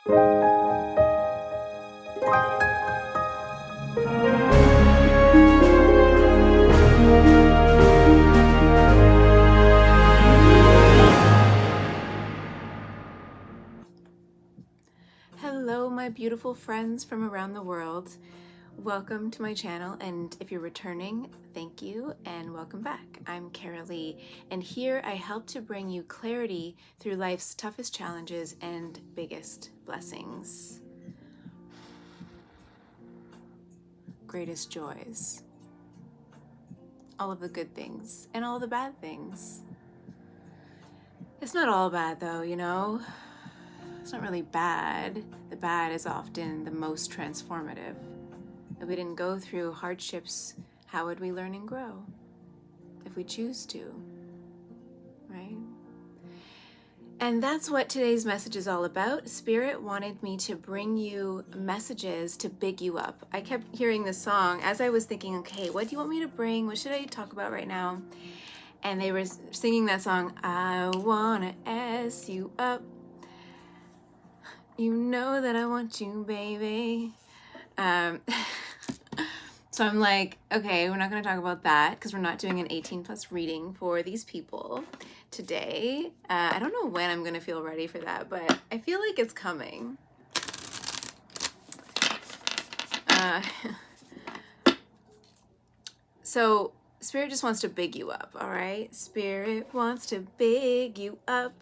Hello, my beautiful friends from around the world. Welcome to my channel, and if you're returning, thank you and welcome back. I'm Kara Lee, and here I help to bring you clarity through life's toughest challenges and biggest blessings, greatest joys, all of the good things and all the bad things. It's not all bad though, you know? It's not really bad. The bad is often the most transformative. If we didn't go through hardships, how would we learn and grow? If we choose to, right? And that's what today's message is all about. Spirit wanted me to bring you messages to big you up. I kept hearing this song as I was thinking, okay, what do you want me to bring? What should I talk about right now? And they were singing that song, I wanna S you up. You know that I want you, baby. So I'm like, okay, we're not going to talk about that because we're not doing an 18 plus reading for these people today. I don't know when I'm going to feel ready for that, but I feel like it's coming. So Spirit just wants to big you up, all right? Spirit wants to big you up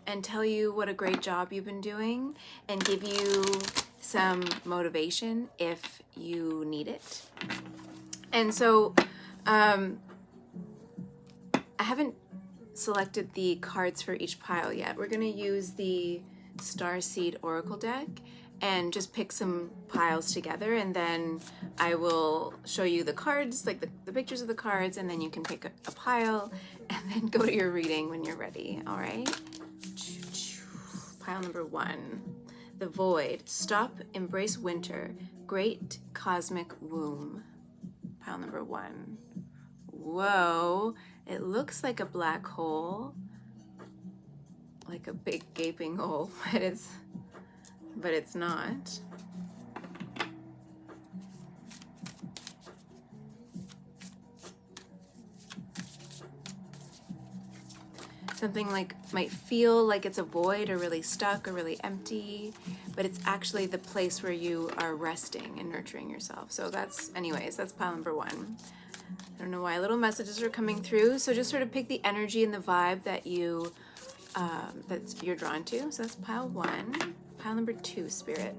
and tell you what a great job you've been doing and give you some motivation if you need it. And so I haven't selected the cards for each pile yet. We're going to use the Starseed Oracle deck and just pick some piles together, and then I will show you the cards, like the pictures of the cards, and then you can pick a pile and then go to your reading when you're ready. All right? Pile number 1. The Void. Stop, embrace winter. Great cosmic womb. Pile number 1. Whoa. It looks like a black hole. Like a big gaping hole, but it's not. Something like might feel like it's a void or really stuck or really empty, but it's actually the place where you are resting and nurturing yourself. So that's pile number 1. I don't know why little messages are coming through, so just sort of pick the energy and the vibe that you're drawn to. So that's pile 1. Pile number 2, Spirit.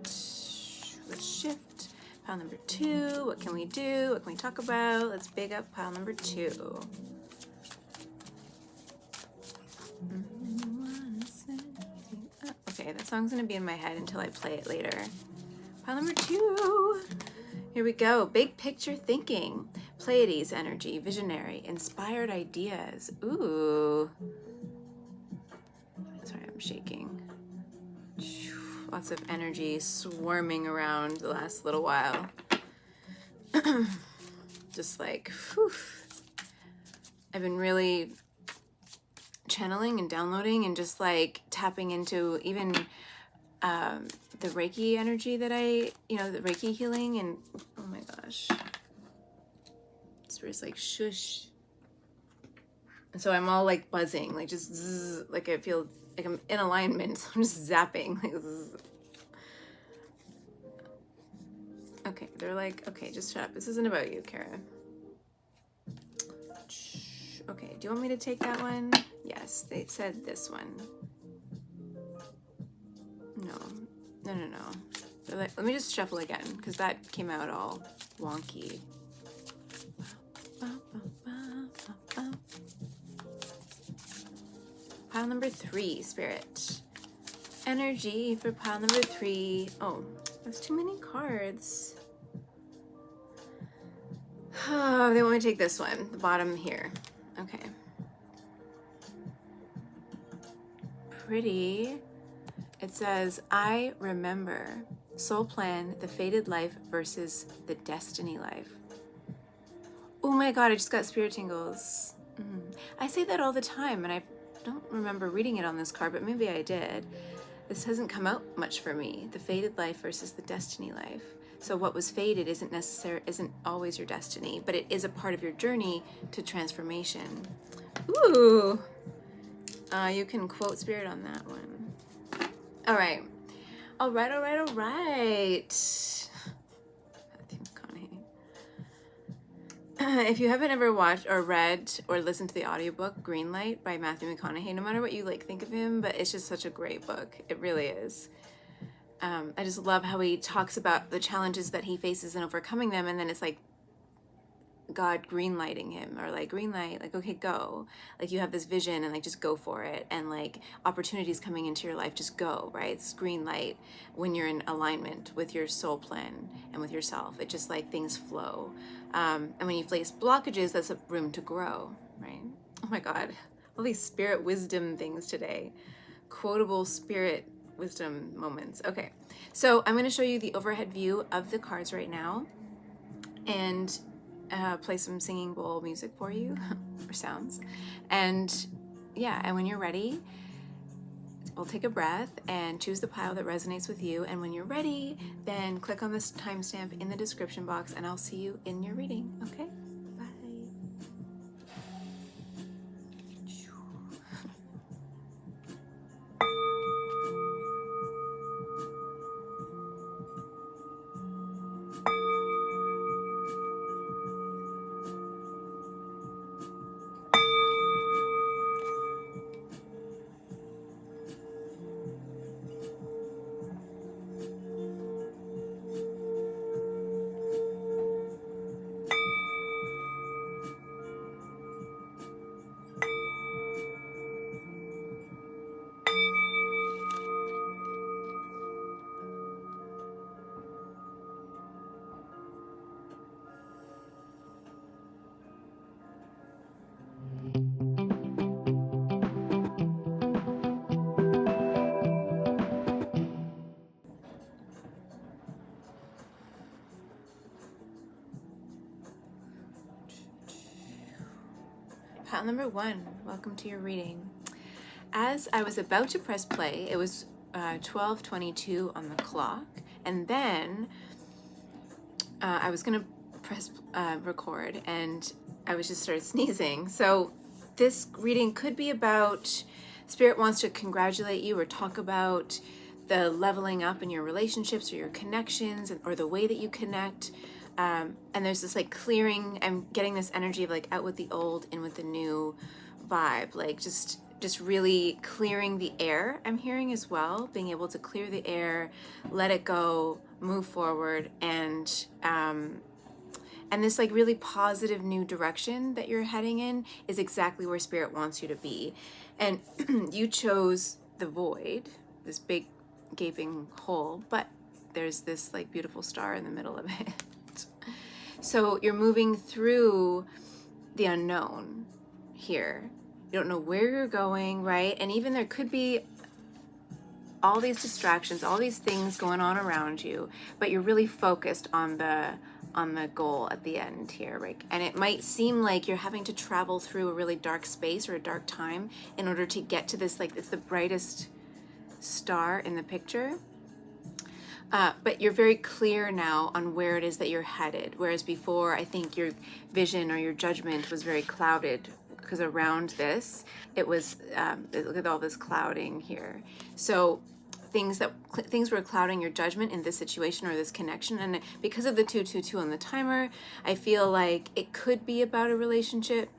Let's shift. Pile number 2. What can we do? What can we talk about? Let's big up pile number 2. Okay, that song's gonna be in my head until I play it later. Pile number 2. Here we go. Big picture thinking. Pleiades energy, visionary, inspired ideas. Ooh. Sorry, I'm shaking. Lots of energy swarming around the last little while. Just like, whew. I've been really channeling and downloading and just like tapping into even the Reiki energy that the Reiki healing, and oh my gosh, it's like shush. And so I'm all like buzzing, like just zzz, like I feel like I'm in alignment, so I'm just zapping like zzz. Okay, they're like, okay, just shut up. This isn't about you, Kara. Okay, do you want me to take that one? Yes, they said this one. No. They're like, let me just shuffle again, because that came out all wonky. Pile number 3, Spirit. Energy for pile number 3. Oh, that's too many cards. Oh, they want me to take this one, the bottom here. Okay. Pretty. It says, I remember. Soul plan, the fated life versus the destiny life. Oh my God, I just got spirit tingles. I say that all the time, and I don't remember reading it on this card, but maybe I did. this hasn't come out much for me. The fated life versus the destiny life. So what was fated isn't always your destiny, but it is a part of your journey to transformation. Ooh, you can quote spirit on that one. All right. All right. Matthew McConaughey. If you haven't ever watched or read or listened to the audiobook Greenlight by Matthew McConaughey, no matter what you like think of him, but it's just such a great book. It really is. I just love how he talks about the challenges that he faces and overcoming them, and then it's like God greenlighting him, or like green light, like, okay, go. Like, you have this vision and like just go for it, and like opportunities coming into your life, just go, right? It's green light when you're in alignment with your soul plan and with yourself. It just like things flow. And when you face blockages, that's a room to grow, right? Oh my God, all these spirit wisdom things today. Quotable spirit wisdom moments. Okay, so I'm going to show you the overhead view of the cards right now, and play some singing bowl music for you, or sounds. And yeah, and when you're ready, we'll take a breath and choose the pile that resonates with you. And when you're ready, then click on this timestamp in the description box, and I'll see you in your reading. Okay, bye. Pile number 1, welcome to your reading. As I was about to press play, it was 12:22 on the clock, and then I was gonna press record, and I was just started sneezing. So this reading could be about Spirit wants to congratulate you or talk about the leveling up in your relationships or your connections, or the way that you connect. And there's this like clearing. I'm getting this energy of like out with the old, in with the new vibe, like just really clearing the air. I'm hearing as well, being able to clear the air, let it go, move forward, and this like really positive new direction that you're heading in is exactly where Spirit wants you to be. And you chose the void, this big gaping hole, but there's this like beautiful star in the middle of it. So you're moving through the unknown here. You don't know where you're going, right? And even there could be all these distractions, all these things going on around you, but you're really focused on the goal at the end here, right? And it might seem like you're having to travel through a really dark space or a dark time in order to get to this, like, it's the brightest star in the picture. But you're very clear now on where it is that you're headed. Whereas before, I think your vision or your judgment was very clouded, because around this, it was, look at all this clouding here. So things were clouding your judgment in this situation or this connection. And because of the 222 on the timer, I feel like it could be about a relationship.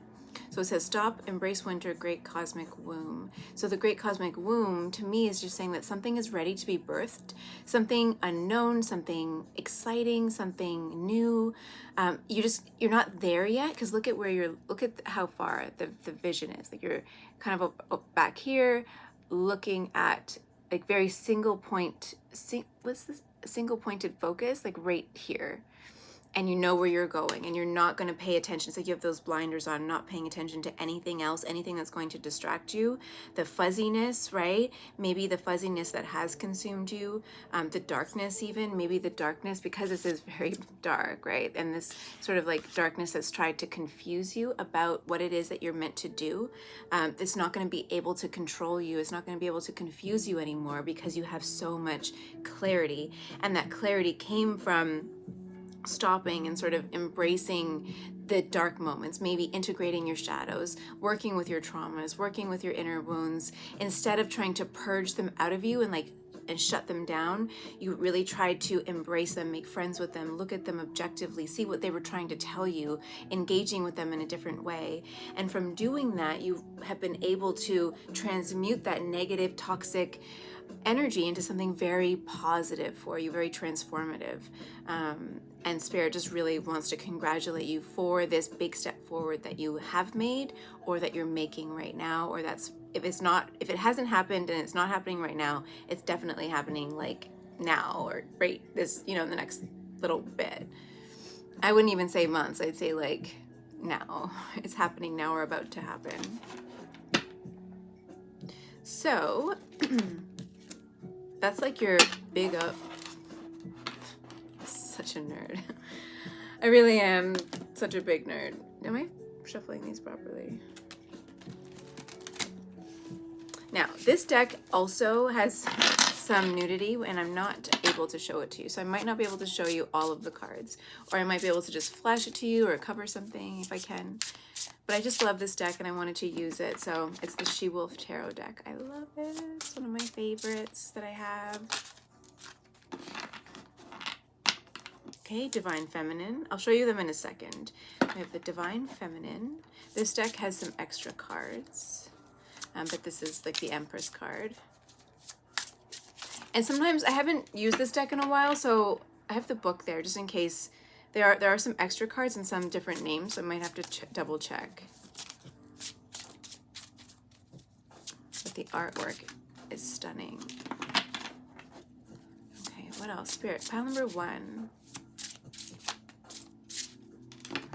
So it says, stop, embrace winter, great cosmic womb. So the great cosmic womb to me is just saying that something is ready to be birthed, something unknown, something exciting, something new. You're not there yet, because look at how far the vision is. Like, you're kind of up back here, looking at like very single pointed focus, like right here. and you know where you're going, and you're not going to pay attention. It's like you have those blinders on, not paying attention to anything else, anything that's going to distract you. The fuzziness, right? Maybe the fuzziness that has consumed you, the darkness even, maybe the darkness, because this is very dark, right? And this sort of like darkness that's tried to confuse you about what it is that you're meant to do. It's not going to be able to control you. It's not going to be able to confuse you anymore because you have so much clarity. And that clarity came from stopping and sort of embracing the dark moments, maybe integrating your shadows, working with your traumas, working with your inner wounds, instead of trying to purge them out of you and shut them down. You really tried to embrace them, make friends with them, look at them objectively, see what they were trying to tell you, engaging with them in a different way. And from doing that, you have been able to transmute that negative, toxic energy into something very positive for you, very transformative. And Spirit just really wants to congratulate you for this big step forward that you have made, or that you're making right now, or that's, if it hasn't happened and it's not happening right now, it's definitely happening like now, or right this, in the next little bit. I wouldn't even say months, I'd say like now. It's happening now, or about to happen. So that's like your big up. Such a nerd. I really am such a big nerd. Am I shuffling these properly? Now, this deck also has some nudity, and I'm not able to show it to you. So I might not be able to show you all of the cards, or I might be able to just flash it to you or cover something if I can. But I just love this deck and I wanted to use it. So it's the She-Wolf Tarot deck. I love it. It's one of my favorites that I have. Okay, Divine Feminine. I'll show you them in a second. We have the Divine Feminine. This deck has some extra cards, but this is like the Empress card. And sometimes I haven't used this deck in a while, so I have the book there just in case. There are some extra cards and some different names, so I might have to double check. But the artwork is stunning. Okay, what else? Spirit, pile number 1.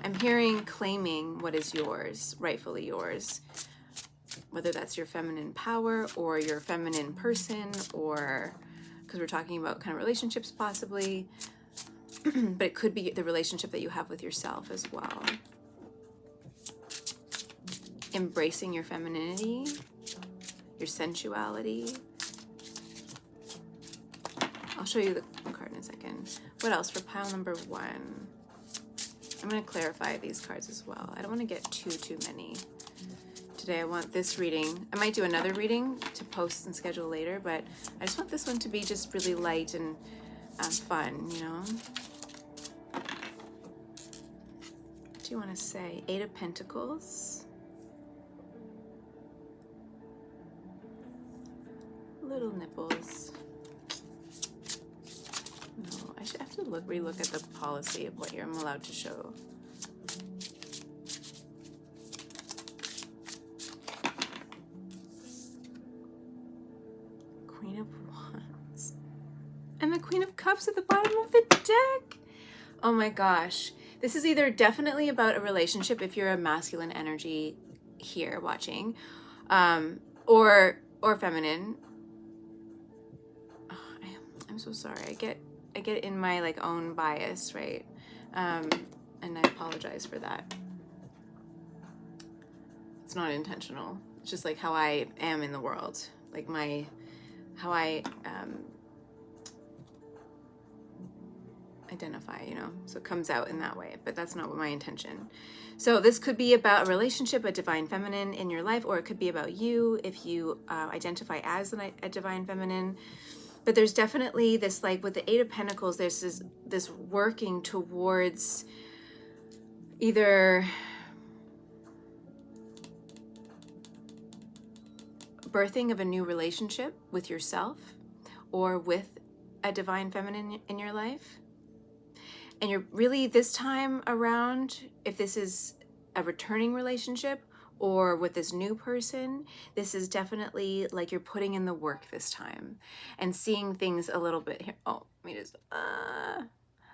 I'm hearing claiming what is yours, rightfully yours. Whether that's your feminine power or your feminine person, or because we're talking about kind of relationships possibly, but it could be the relationship that you have with yourself as well. Embracing your femininity, your sensuality. I'll show you the card in a second. What else for pile number 1? I'm going to clarify these cards as well. I don't want to get too many. Today I want this reading. I might do another reading to post and schedule later, but I just want this one to be just really light and fun, What do you want to say? 8 of Pentacles. Little nipples. No, I should have to relook at the policy of what I'm allowed to show. Queen of Wands. And the Queen of Cups at the bottom of the deck. Oh my gosh. This is either definitely about a relationship if you're a masculine energy here watching, or feminine. Oh, I'm so sorry. I get in my like own bias, right? And I apologize for that. It's not intentional. It's just like how I am in the world, like how I identify, so it comes out in that way, but that's not my intention. So this could be about a relationship, a divine feminine in your life, or it could be about you if you identify as a divine feminine. But there's definitely this, like with the 8 of Pentacles, there's this working towards either birthing of a new relationship with yourself or with a divine feminine in your life. And you're really, this time around, if this is a returning relationship or with this new person, this is definitely like you're putting in the work this time and seeing things a little bit here. Oh, let me just,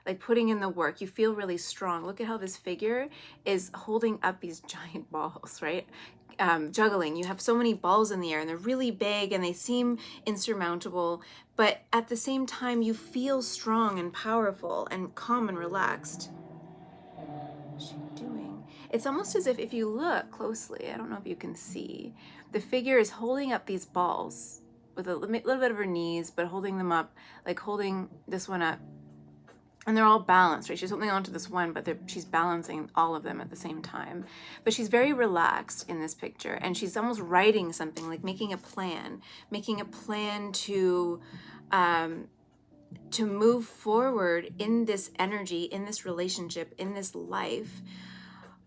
like putting in the work. You feel really strong. Look at how this figure is holding up these giant balls, right? Juggling. You have so many balls in the air and they're really big and they seem insurmountable, but at the same time you feel strong and powerful and calm and relaxed. What's she doing? It's almost as if you look closely, I don't know if you can see, the figure is holding up these balls with a little bit of her knees, but holding them up, like holding this one up. And they're all balanced, right? She's holding on to this one, but she's balancing all of them at the same time. But she's very relaxed in this picture, and she's almost writing something, like making a plan to move forward in this energy, in this relationship, in this life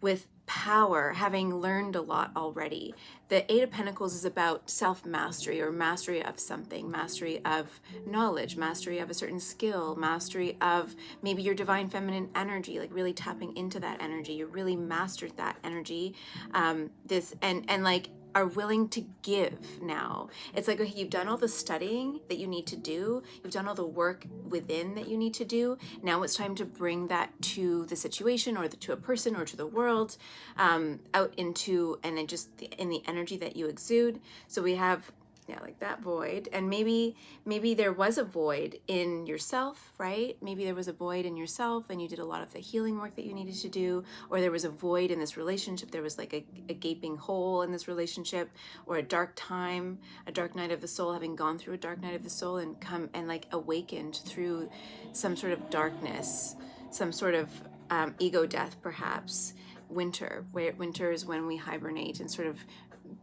with power, having learned a lot already. The Eight of Pentacles is about self-mastery or mastery of something, mastery of knowledge, mastery of a certain skill, mastery of maybe your divine feminine energy, like really tapping into that energy. You really mastered that energy. And like are willing to give now. It's like, okay, you've done all the studying that you need to do. You've done all the work within that you need to do. Now it's time to bring that to the situation or to a person or to the world, out into, and then just in the energy that you exude. So we have, yeah, like that void. And maybe there was a void in yourself, right? Maybe there was a void in yourself and you did a lot of the healing work that you needed to do, or there was a void in this relationship. There was like a gaping hole in this relationship, or a dark time, a dark night of the soul, having gone through a dark night of the soul and come and like awakened through some sort of darkness, some sort of ego death, perhaps. Winter, where winter is when we hibernate and sort of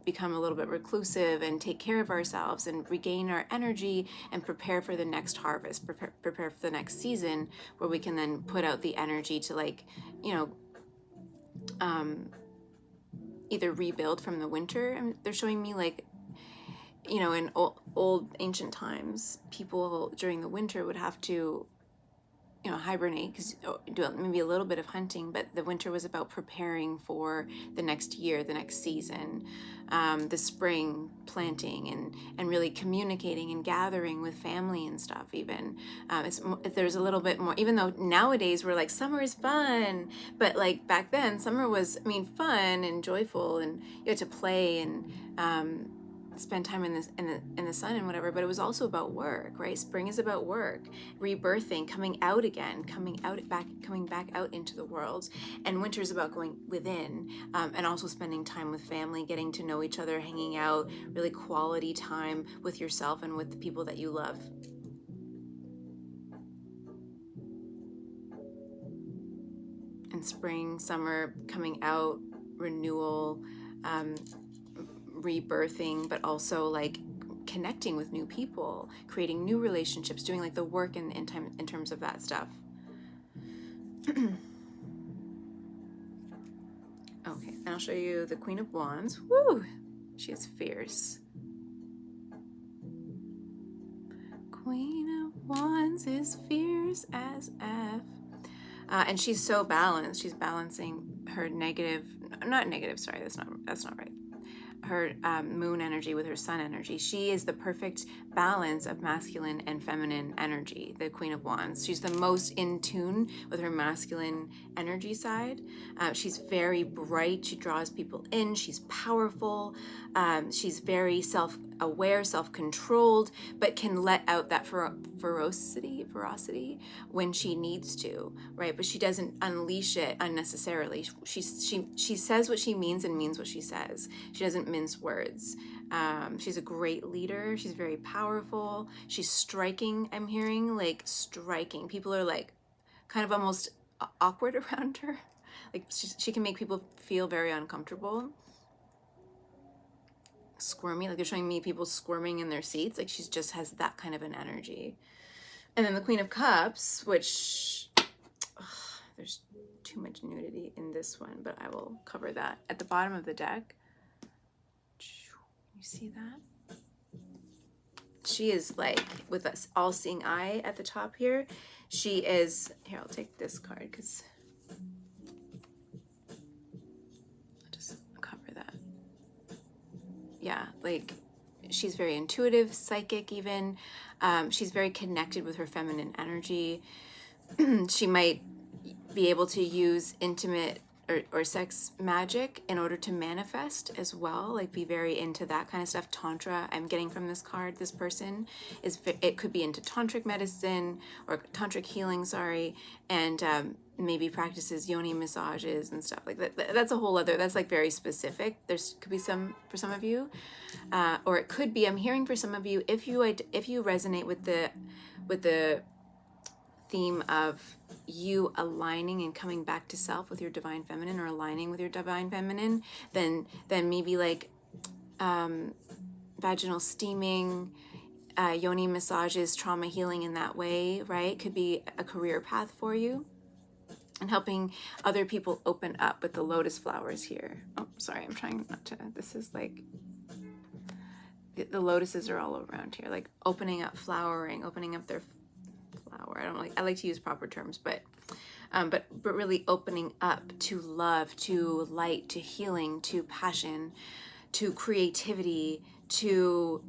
become a little bit reclusive and take care of ourselves and regain our energy and prepare for the next harvest, prepare for the next season, where we can then put out the energy to, like, you know, either rebuild from the winter. And they're showing me, like, you know, in old ancient times, people during the winter would have to, you know, hibernate, because do maybe a little bit of hunting, but the winter was about preparing for the next year, the next season, the spring planting and really communicating and gathering with family and stuff. Even there's a little bit more, even though nowadays we're like, summer is fun, but like back then summer was, I mean, fun and joyful, and you had to play and spend time in the sun and whatever, but it was also about work, right? Spring is about work, rebirthing, coming out again, coming back out into the world. And winter is about going within, and also spending time with family, getting to know each other, hanging out, really quality time with yourself and with the people that you love. And spring, summer, coming out, renewal, rebirthing, but also like connecting with new people, creating new relationships, doing like the work in terms of that stuff. Okay, and I'll show you the Queen of Wands. Woo! She is fierce. Queen of Wands is fierce as F. And she's so balanced. She's balancing her that's not right. Her moon energy with her sun energy. She is the perfect balance of masculine and feminine energy, the Queen of Wands. She's the most in tune with her masculine energy side. She's very bright. She draws people in. She's powerful. She's very self-aware, self-controlled, but can let out that ferocity when she needs to, right? But she doesn't unleash it unnecessarily. She says what she means and means what she says. She doesn't mince words. She's a great leader. She's very powerful. She's striking. I'm hearing, like, striking. People are like kind of almost awkward around her. Like she can make people feel very uncomfortable. Squirmy, like they're showing me people squirming in their seats. Like she just has that kind of an energy. And then the Queen of Cups, which there's too much nudity in this one, but I will cover that at the bottom of the deck. You see that? She is like with us all-seeing eye at the top here. She is, here, I'll take this card because I'll just cover that. Yeah, like she's very intuitive, psychic even. She's very connected with her feminine energy. She might be able to use intimate or sex magic in order to manifest as well, like be very into that kind of stuff. Tantra, I'm getting from this card, this person is, it could be into tantric medicine or tantric healing, sorry, and maybe practices yoni massages and stuff like that. That's a whole other, that's like very specific. There's could be some for some of you, or it could be, I'm hearing for some of you, if you resonate with the theme of you aligning and coming back to self with your divine feminine, or aligning with your divine feminine, then maybe like vaginal steaming, yoni massages, trauma healing in that way, right? Could be a career path for you, and helping other people open up with the lotus flowers here. Oh, sorry, I'm trying not to, this is like, the lotuses are all around here, like opening up, flowering, opening up their flower. I like to use proper terms, but really opening up to love, to light, to healing, to passion, to creativity, to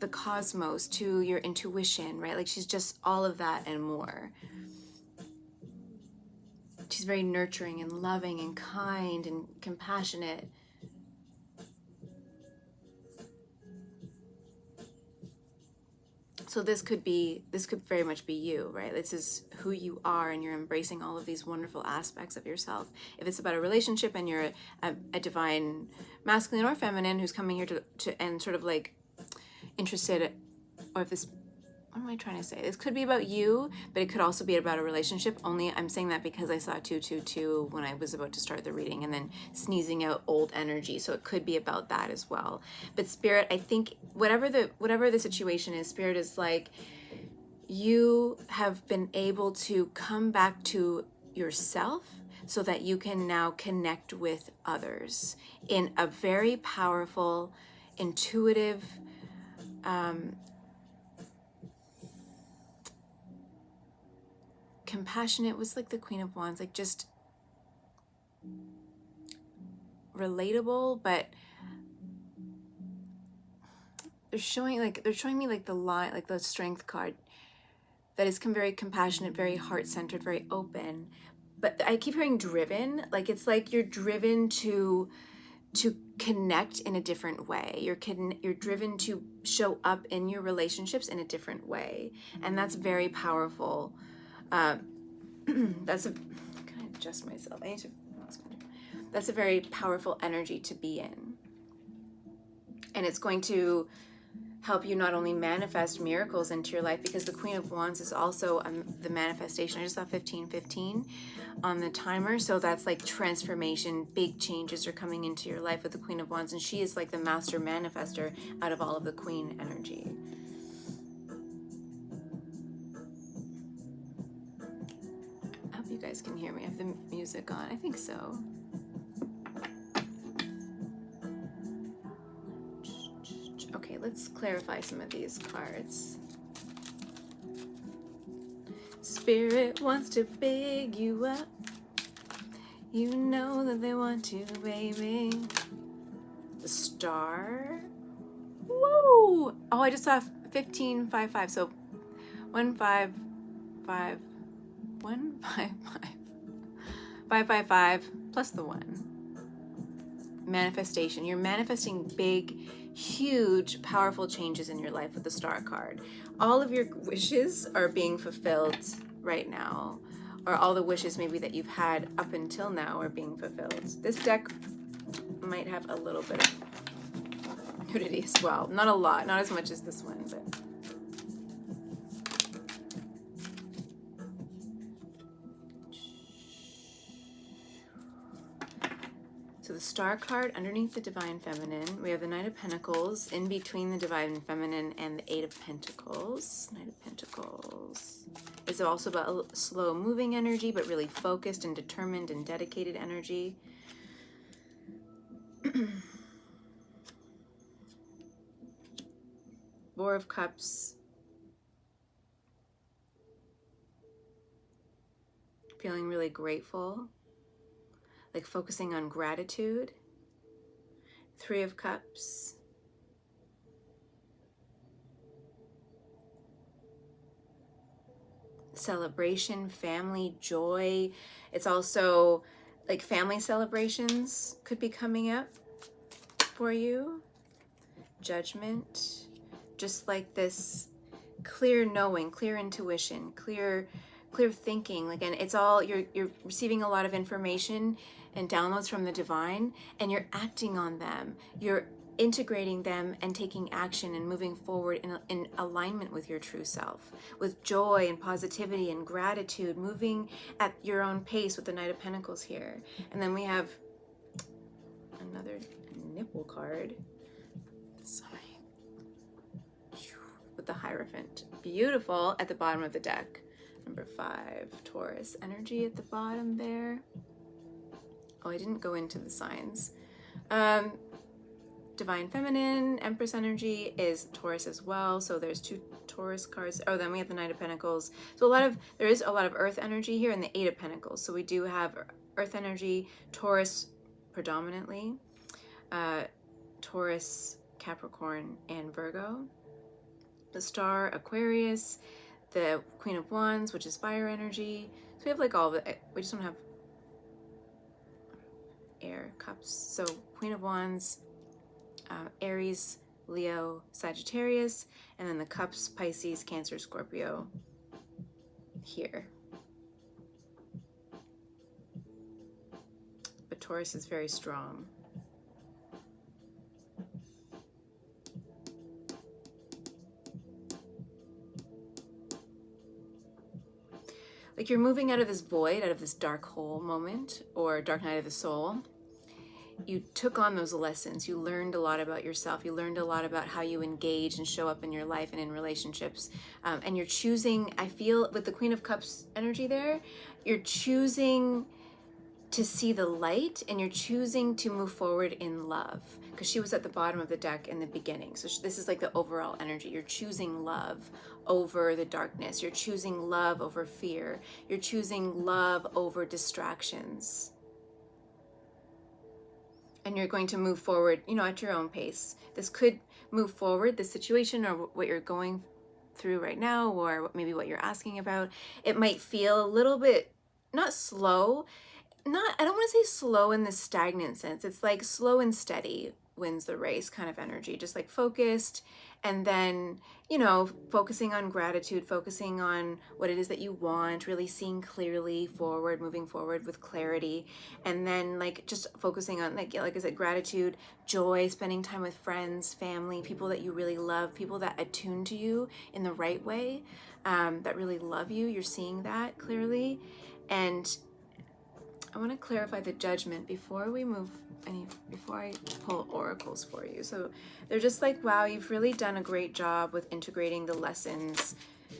the cosmos, to your intuition, right? Like she's just all of that and more. She's very nurturing and loving and kind and compassionate. So this could very much be you, right? This is who you are, and you're embracing all of these wonderful aspects of yourself. If it's about a relationship and you're a divine masculine or feminine who's coming here to and sort of like interested, or if this, what am I trying to say? This could be about you, but it could also be about a relationship. Only I'm saying that because I saw 222 when I was about to start the reading, and then sneezing out old energy. So it could be about that as well. But Spirit, I think whatever the situation is, Spirit is like, you have been able to come back to yourself so that you can now connect with others in a very powerful, intuitive, compassionate, was like the Queen of Wands, like just relatable, but they're showing me like the line, like the Strength card, that is very compassionate, very heart-centered, very open. But I keep hearing driven, like it's like you're driven to connect in a different way. You're driven to show up in your relationships in a different way, and that's very powerful. That's a, can I adjust myself? I need to. That's a very powerful energy to be in, and it's going to help you not only manifest miracles into your life, because the Queen of Wands is also the manifestation. I just saw 1515 on the timer, so that's like transformation, big changes are coming into your life with the Queen of Wands, and she is like the master manifester out of all of the Queen energy. I hope you guys can hear me. I have the music on. I think so. Okay, let's clarify some of these cards. Spirit wants to big you up. You know that they want to, baby. The Star. Whoa! Oh, I just saw 1555. So 155, 555 plus the 1. Manifestation. You're manifesting big, huge, powerful changes in your life with the Star card. All of your wishes are being fulfilled right now, or all the wishes maybe that you've had up until now are being fulfilled. This deck might have a little bit of nudity as well. Not a lot, not as much as this one, but so the Star card underneath the Divine Feminine, we have the Knight of Pentacles in between the Divine Feminine and the Eight of Pentacles. Knight of Pentacles is also about a slow moving energy, but really focused and determined and dedicated energy. Four of Cups, feeling really grateful, like focusing on gratitude. Three of Cups, celebration, family, joy. It's also like family celebrations could be coming up for you. Judgment, just like this clear knowing, clear intuition, clear thinking. Like, and it's all, you're receiving a lot of information and downloads from the divine, and you're acting on them. You're integrating them and taking action and moving forward in alignment with your true self, with joy and positivity and gratitude, moving at your own pace with the Knight of Pentacles here. And then we have another nipple card. Sorry. With the Hierophant. Beautiful at the bottom of the deck. Number 5, Taurus energy at the bottom there. Oh, I didn't go into the signs. Divine Feminine, Empress energy is Taurus as well. So there's 2 Taurus cards. Oh, then we have the Knight of Pentacles. So there is a lot of Earth energy here, and the 8 of Pentacles. So we do have Earth energy, Taurus predominantly, Taurus, Capricorn, and Virgo. The Star, Aquarius, the Queen of Wands, which is fire energy. So we have like all of it. We just don't have air, cups. So Queen of Wands, Aries, Leo, Sagittarius, and then the cups, Pisces, Cancer, Scorpio here. But Taurus is very strong. Like you're moving out of this void, out of this dark hole moment, or dark night of the soul. You took on those lessons. You learned a lot about yourself. You learned a lot about how you engage and show up in your life and in relationships. And you're choosing, I feel with the Queen of Cups energy there, you're choosing to see the light, and you're choosing to move forward in love, because she was at the bottom of the deck in the beginning. So this is like the overall energy. You're choosing love over the darkness. You're choosing love over fear. You're choosing love over distractions. And you're going to move forward, you know, at your own pace. This could move forward, the situation or what you're going through right now, or maybe what you're asking about. It might feel a little bit, not slow, I don't want to say slow in the stagnant sense. It's like slow and steady wins the race kind of energy, just like focused, and then, you know, focusing on gratitude, focusing on what it is that you want, really seeing clearly forward, moving forward with clarity, and then like just focusing on like I said, gratitude, joy, spending time with friends, family, people that you really love, people that attune to you in the right way, that really love you. You're seeing that clearly. And I want to clarify the Judgment before we move before I pull oracles for you. So they're just like, wow, you've really done a great job with integrating the lessons,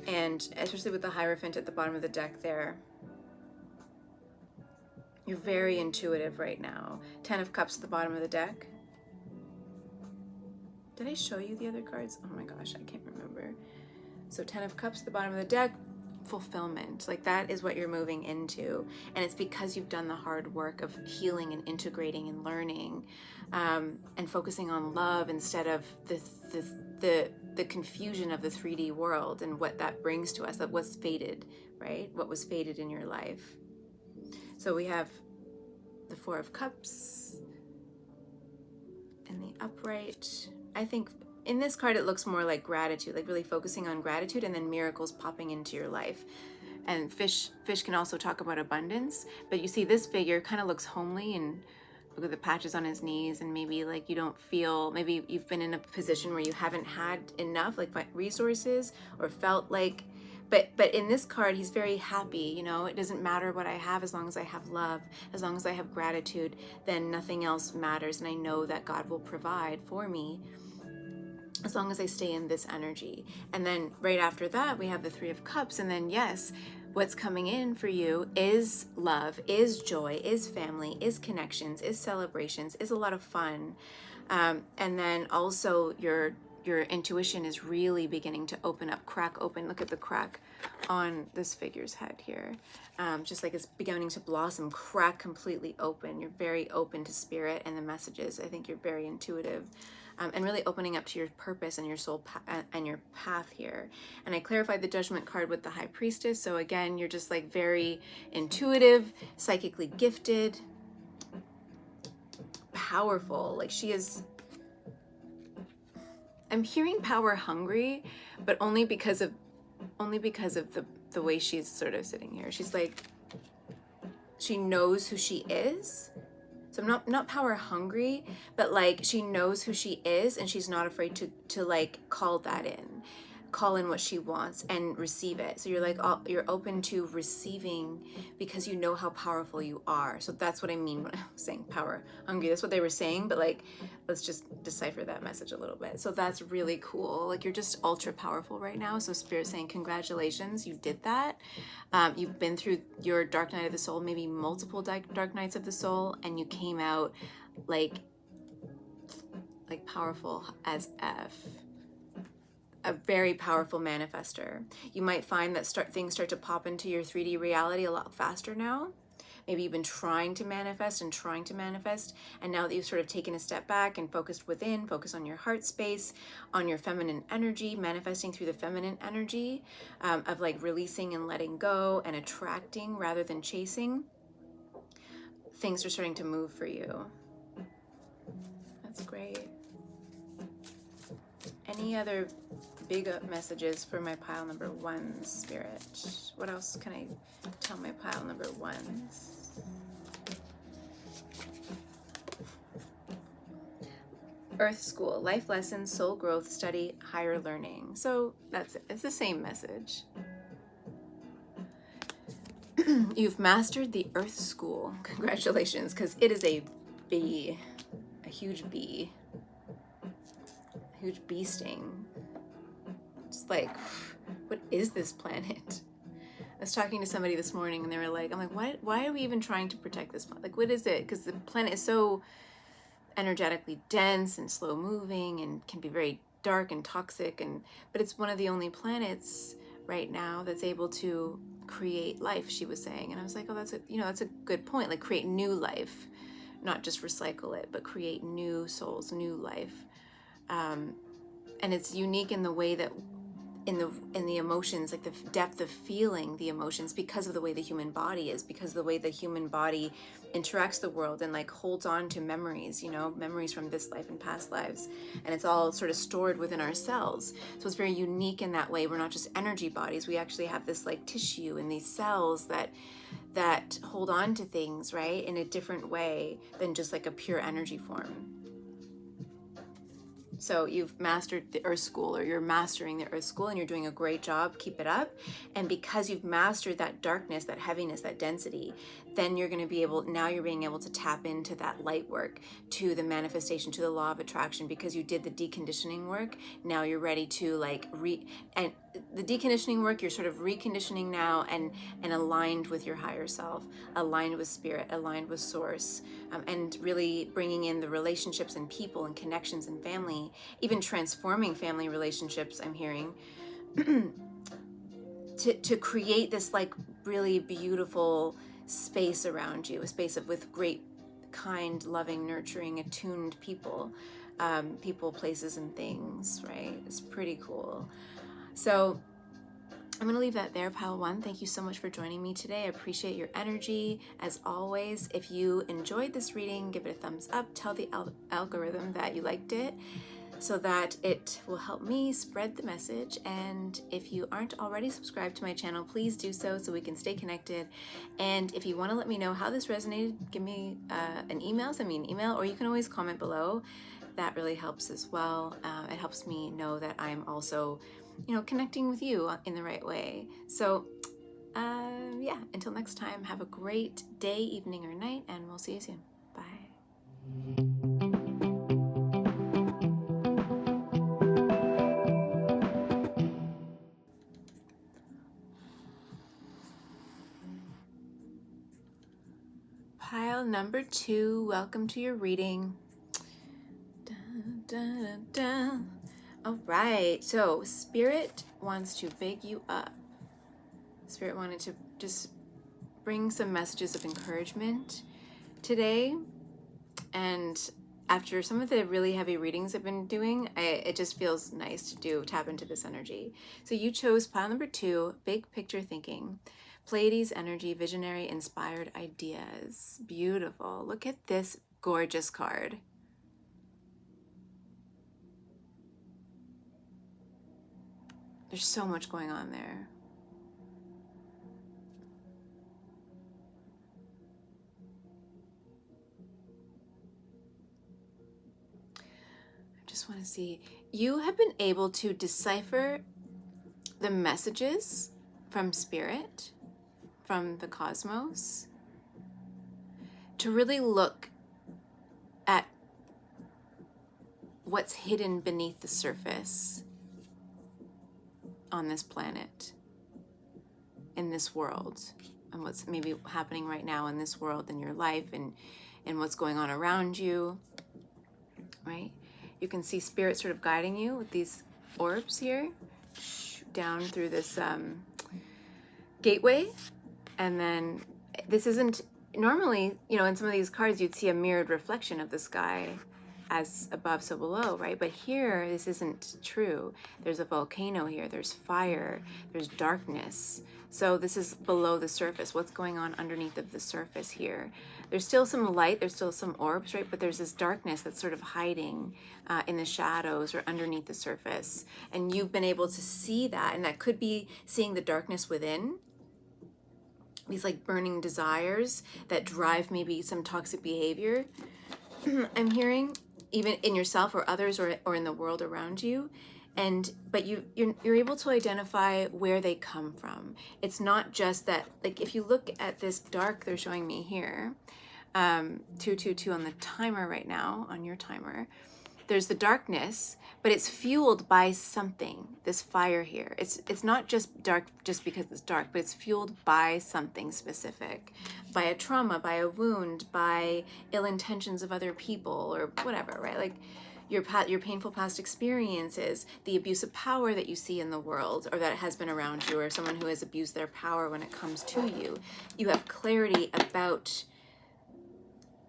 and especially with the Hierophant at the bottom of the deck there. You're very intuitive right now. 10 of Cups at the bottom of the deck. Did I show you the other cards? Oh my gosh, I can't remember. So 10 of Cups at the bottom of the deck. Fulfillment, like that is what you're moving into, and it's because you've done the hard work of healing and integrating and learning, and focusing on love instead of the confusion of the 3D world and what that brings to us, that was fated, right? What was fated in your life. So we have the 4 of Cups and the upright. I think in this card, it looks more like gratitude, like really focusing on gratitude, and then miracles popping into your life. And fish can also talk about abundance, but you see this figure kind of looks homely, and look at the patches on his knees, and maybe like you don't feel, maybe you've been in a position where you haven't had enough like resources, or felt like, but in this card, he's very happy. You know, it doesn't matter what I have as long as I have love, as long as I have gratitude, then nothing else matters. And I know that God will provide for me as long as I stay in this energy. And then right after that, we have the 3 of Cups. And then yes, what's coming in for you is love, is joy, is family, is connections, is celebrations, is a lot of fun. And then also your intuition is really beginning to open up, crack open. Look at the crack on this figure's head here. Just like it's beginning to blossom, crack completely open. You're very open to spirit and the messages. I think you're very intuitive. and really opening up to your purpose and your soul and your path here. And I clarified the Judgment card with the High Priestess. So again, you're just like very intuitive, psychically gifted, powerful. Like she is, I'm hearing power hungry, but only because of the way she's sort of sitting here. She's like, she knows who she is. So I'm not power hungry, but like she knows who she is, and she's not afraid to like call in what she wants and receive it. So you're like, you're open to receiving because you know how powerful you are. So that's what I mean when I'm saying power hungry. That's what they were saying, but like, let's just decipher that message a little bit. So that's really cool. Like you're just ultra powerful right now. So Spirit's saying, congratulations, you did that. You've been through your dark night of the soul, maybe multiple dark nights of the soul, and you came out like powerful as F. A very powerful manifester. You might find that things start to pop into your 3D reality a lot faster now. Maybe you've been trying to manifest, and now that you've sort of taken a step back and focused within, focus on your heart space, on your feminine energy, manifesting through the feminine energy of like releasing and letting go and attracting rather than chasing, things are starting to move for you. That's great. Any other big messages for my pile number ones, Spirit? What else can I tell my pile number ones? Earth School, life lessons, soul growth, study, higher learning. So that's it. It's the same message. You've mastered the Earth School. Congratulations, because it is a bee, a huge bee. Huge bee sting. It's like, what is this planet? I was talking to somebody this morning and they were like, I'm like, why are we even trying to protect this planet? Like, what is it? Because the planet is so energetically dense and slow moving and can be very dark and toxic, but it's one of the only planets right now that's able to create life, she was saying. And I was like, oh, that's a good point. Like create new life, not just recycle it, but create new souls, new life. And it's unique in the way that in the emotions, like the depth of feeling the emotions, because of the way the human body is, because of the way the human body interacts the world and like holds on to memories, memories from this life and past lives, and it's all sort of stored within our cells. So it's very unique in that way. We're not just energy bodies. We actually have this like tissue and these cells that hold on to things, right, in a different way than just like a pure energy form. So you've mastered the Earth School, or you're mastering the Earth School, and you're doing a great job. Keep it up. And because you've mastered that darkness, that heaviness, that density, then you're going to be able, now you're being able to tap into that light work, to the manifestation, to the law of attraction, because you did the deconditioning work. Now you're ready to and the deconditioning work, you're sort of reconditioning now and aligned with your higher self, aligned with spirit, aligned with source, and really bringing in the relationships and people and connections and family, even transforming family relationships, I'm hearing, to create this like really beautiful space around you, a space with great, kind, loving, nurturing, attuned people, places, and things, right? It's pretty cool. So I'm going to leave that there, pile one. Thank you so much for joining me today. I appreciate your energy. As always, if you enjoyed this reading, give it a thumbs up. Tell the algorithm that you liked it, so that it will help me spread the message. And if you aren't already subscribed to my channel, please do so we can stay connected. And if you want to let me know how this resonated, give me an email, send me an email, or you can always comment below. That really helps as well. It helps me know that I'm also, connecting with you in the right way. So yeah, until next time, have a great day, evening, or night, and we'll see you soon. Bye. Pile number 2, welcome to your reading. Dun, dun, dun, dun. All right, so Spirit wants to big you up. Spirit wanted to just bring some messages of encouragement today. And after some of the really heavy readings I've been doing, it just feels nice to tap into this energy. So you chose pile number 2, big picture thinking. Pleiades energy, visionary, inspired ideas. Beautiful. Look at this gorgeous card. There's so much going on there. I just want to see. You have been able to decipher the messages from spirit, from the cosmos, to really look at what's hidden beneath the surface on this planet, in this world, and what's maybe happening right now in this world, in your life, and what's going on around you, right? You can see spirit sort of guiding you with these orbs here, down through this gateway. And then this isn't, normally, you know, in some of these cards, you'd see a mirrored reflection of the sky as above, so below, right? But here, this isn't true. There's a volcano here, there's fire, there's darkness. So this is below the surface. What's going on underneath of the surface here? There's still some light, there's still some orbs, right? But there's this darkness that's sort of hiding in the shadows or underneath the surface. And you've been able to see that, and that could be seeing the darkness within, these like burning desires that drive maybe some toxic behavior. I'm hearing, even in yourself or others, or in the world around you. But you're able to identify where they come from. It's not just that, like, if you look at this dark they're showing me here, 222 on the timer right now, on your timer, there's the darkness, but it's fueled by something, this fire here. It's not just dark just because it's dark, but it's fueled by something specific, by a trauma, by a wound, by ill intentions of other people, or whatever, right? Like your painful past experiences, the abuse of power that you see in the world, or that has been around you, or someone who has abused their power when it comes to you. You have clarity about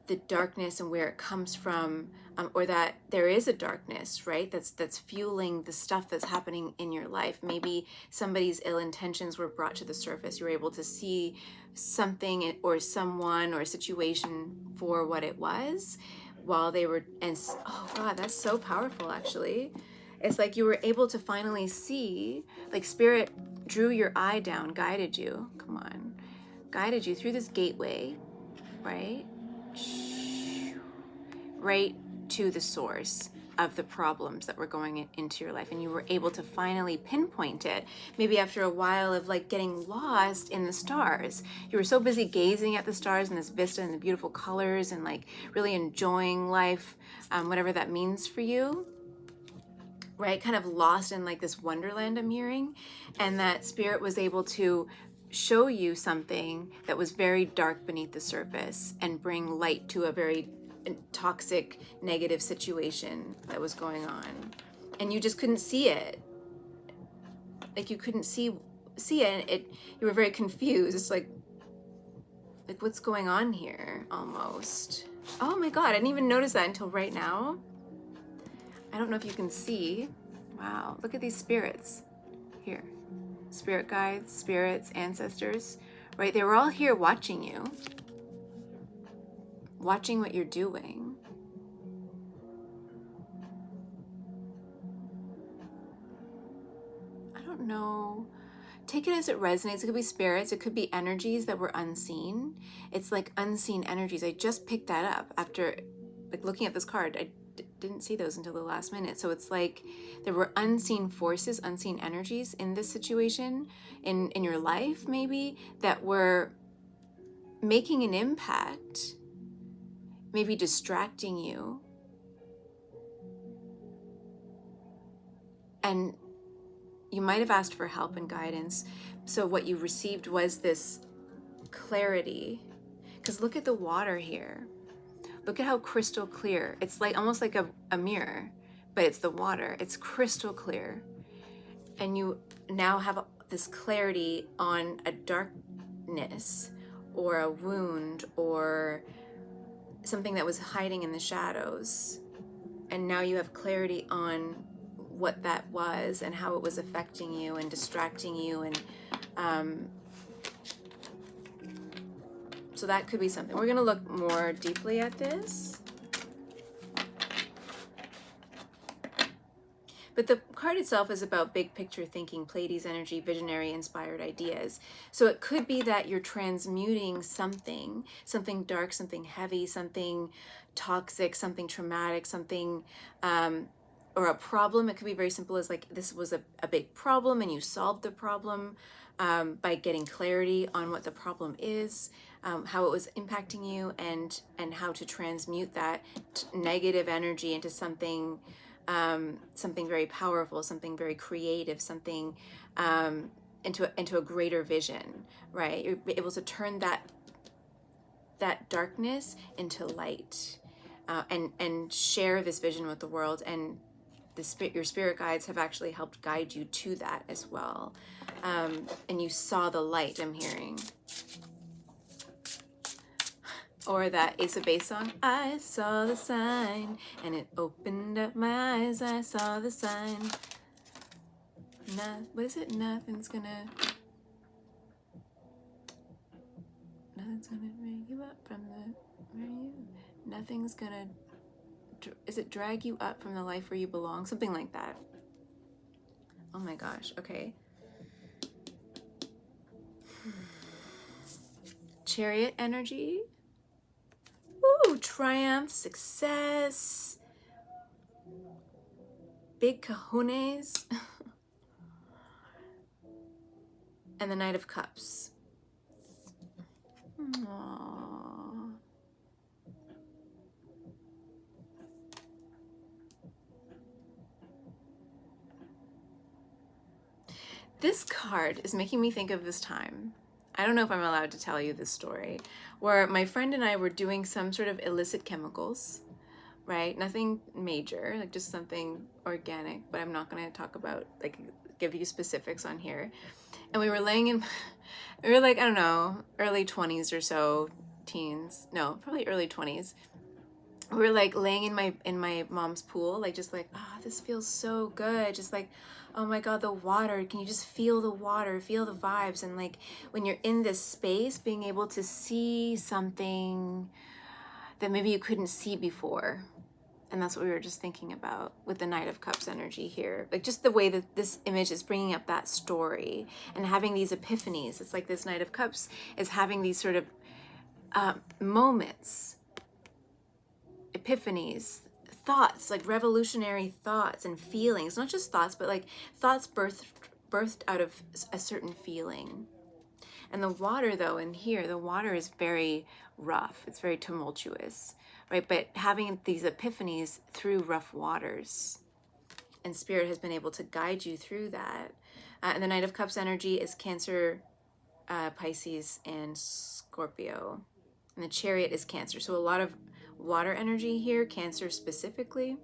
the darkness and where it comes from, or that there is a darkness, right? That's fueling the stuff that's happening in your life. Maybe somebody's ill intentions were brought to the surface. You're able to see something or someone or a situation for what it was while they were, and oh God, that's so powerful actually. It's like you were able to finally see, like spirit drew your eye down, guided you, come on, guided you through this gateway, right? Right to the source of the problems that were going into your life, and you were able to finally pinpoint it, maybe after a while of like getting lost in the stars. You were so busy gazing at the stars and this vista and the beautiful colors and like really enjoying life, whatever that means for you, right? Kind of lost in like this wonderland I'm hearing, and that spirit was able to show you something that was very dark beneath the surface and bring light to a very toxic, negative situation that was going on, and you just couldn't see it. Like you couldn't see it. You were very confused. It's like what's going on here? Almost. Oh my God! I didn't even notice that until right now. I don't know if you can see. Wow! Look at these spirits here. Spirit guides, spirits, ancestors, right? They were all here watching you, watching what you're doing. I don't know. Take it as it resonates. It could be spirits, it could be energies that were unseen. It's like unseen energies. I just picked that up after like looking at this card. I didn't see those until the last minute. So it's like there were unseen forces, unseen energies in this situation, in your life maybe, that were making an impact, maybe distracting you. And you might have asked for help and guidance. So what you received was this clarity. Because look at the water here. Look at how crystal clear. It's like almost like a mirror, but it's the water. It's crystal clear. And you now have this clarity on a darkness or a wound or something that was hiding in the shadows, and now you have clarity on what that was and how it was affecting you and distracting you, and so that could be something. We're going to look more deeply at this. But the card itself is about big picture thinking, Pleiades energy, visionary, inspired ideas. So it could be that you're transmuting something dark, something heavy, something toxic, something traumatic, something, or a problem. It could be very simple as like, this was a big problem and you solved the problem by getting clarity on what the problem is, how it was impacting you, and how to transmute that negative energy into something something very powerful, something very creative, something into a greater vision, right? You're able to turn that darkness into light, and share this vision with the world. And your spirit guides have actually helped guide you to that as well. And you saw the light, I'm hearing. Or that Ace of Base song, I saw the sign and it opened up my eyes, I saw the sign. What is it? Nothing's gonna bring you up from nothing's gonna, is it drag you up from the life where you belong? Something like that. Oh my gosh, okay. Chariot energy. Ooh, triumph, success, big cojones. And the Knight of Cups. Aww. This card is making me think of this time. I don't know if I'm allowed to tell you this story, where my friend and I were doing some sort of illicit chemicals, right? Nothing major, like just something organic, but I'm not going to talk about, like, give you specifics on here. And we were laying in, we were like, I don't know, early 20s or so, teens, no, probably early 20s. We were like laying in my mom's pool, like just like, ah, this feels so good. Just like, oh my God, the water. Can you just feel the water, feel the vibes? And like when you're in this space, being able to see something that maybe you couldn't see before. And that's what we were just thinking about with the Knight of Cups energy here. Like just the way that this image is bringing up that story and having these epiphanies. It's like this Knight of Cups is having these sort of moments, epiphanies, thoughts, like revolutionary thoughts and feelings. Not just thoughts, but like thoughts birthed out of a certain feeling. And the water, though, in here, the water is very rough. It's very tumultuous, right? But having these epiphanies through rough waters, and Spirit has been able to guide you through that. And the Knight of Cups energy is Cancer, Pisces, and Scorpio. And the Chariot is Cancer. So a lot of water energy here, Cancer specifically.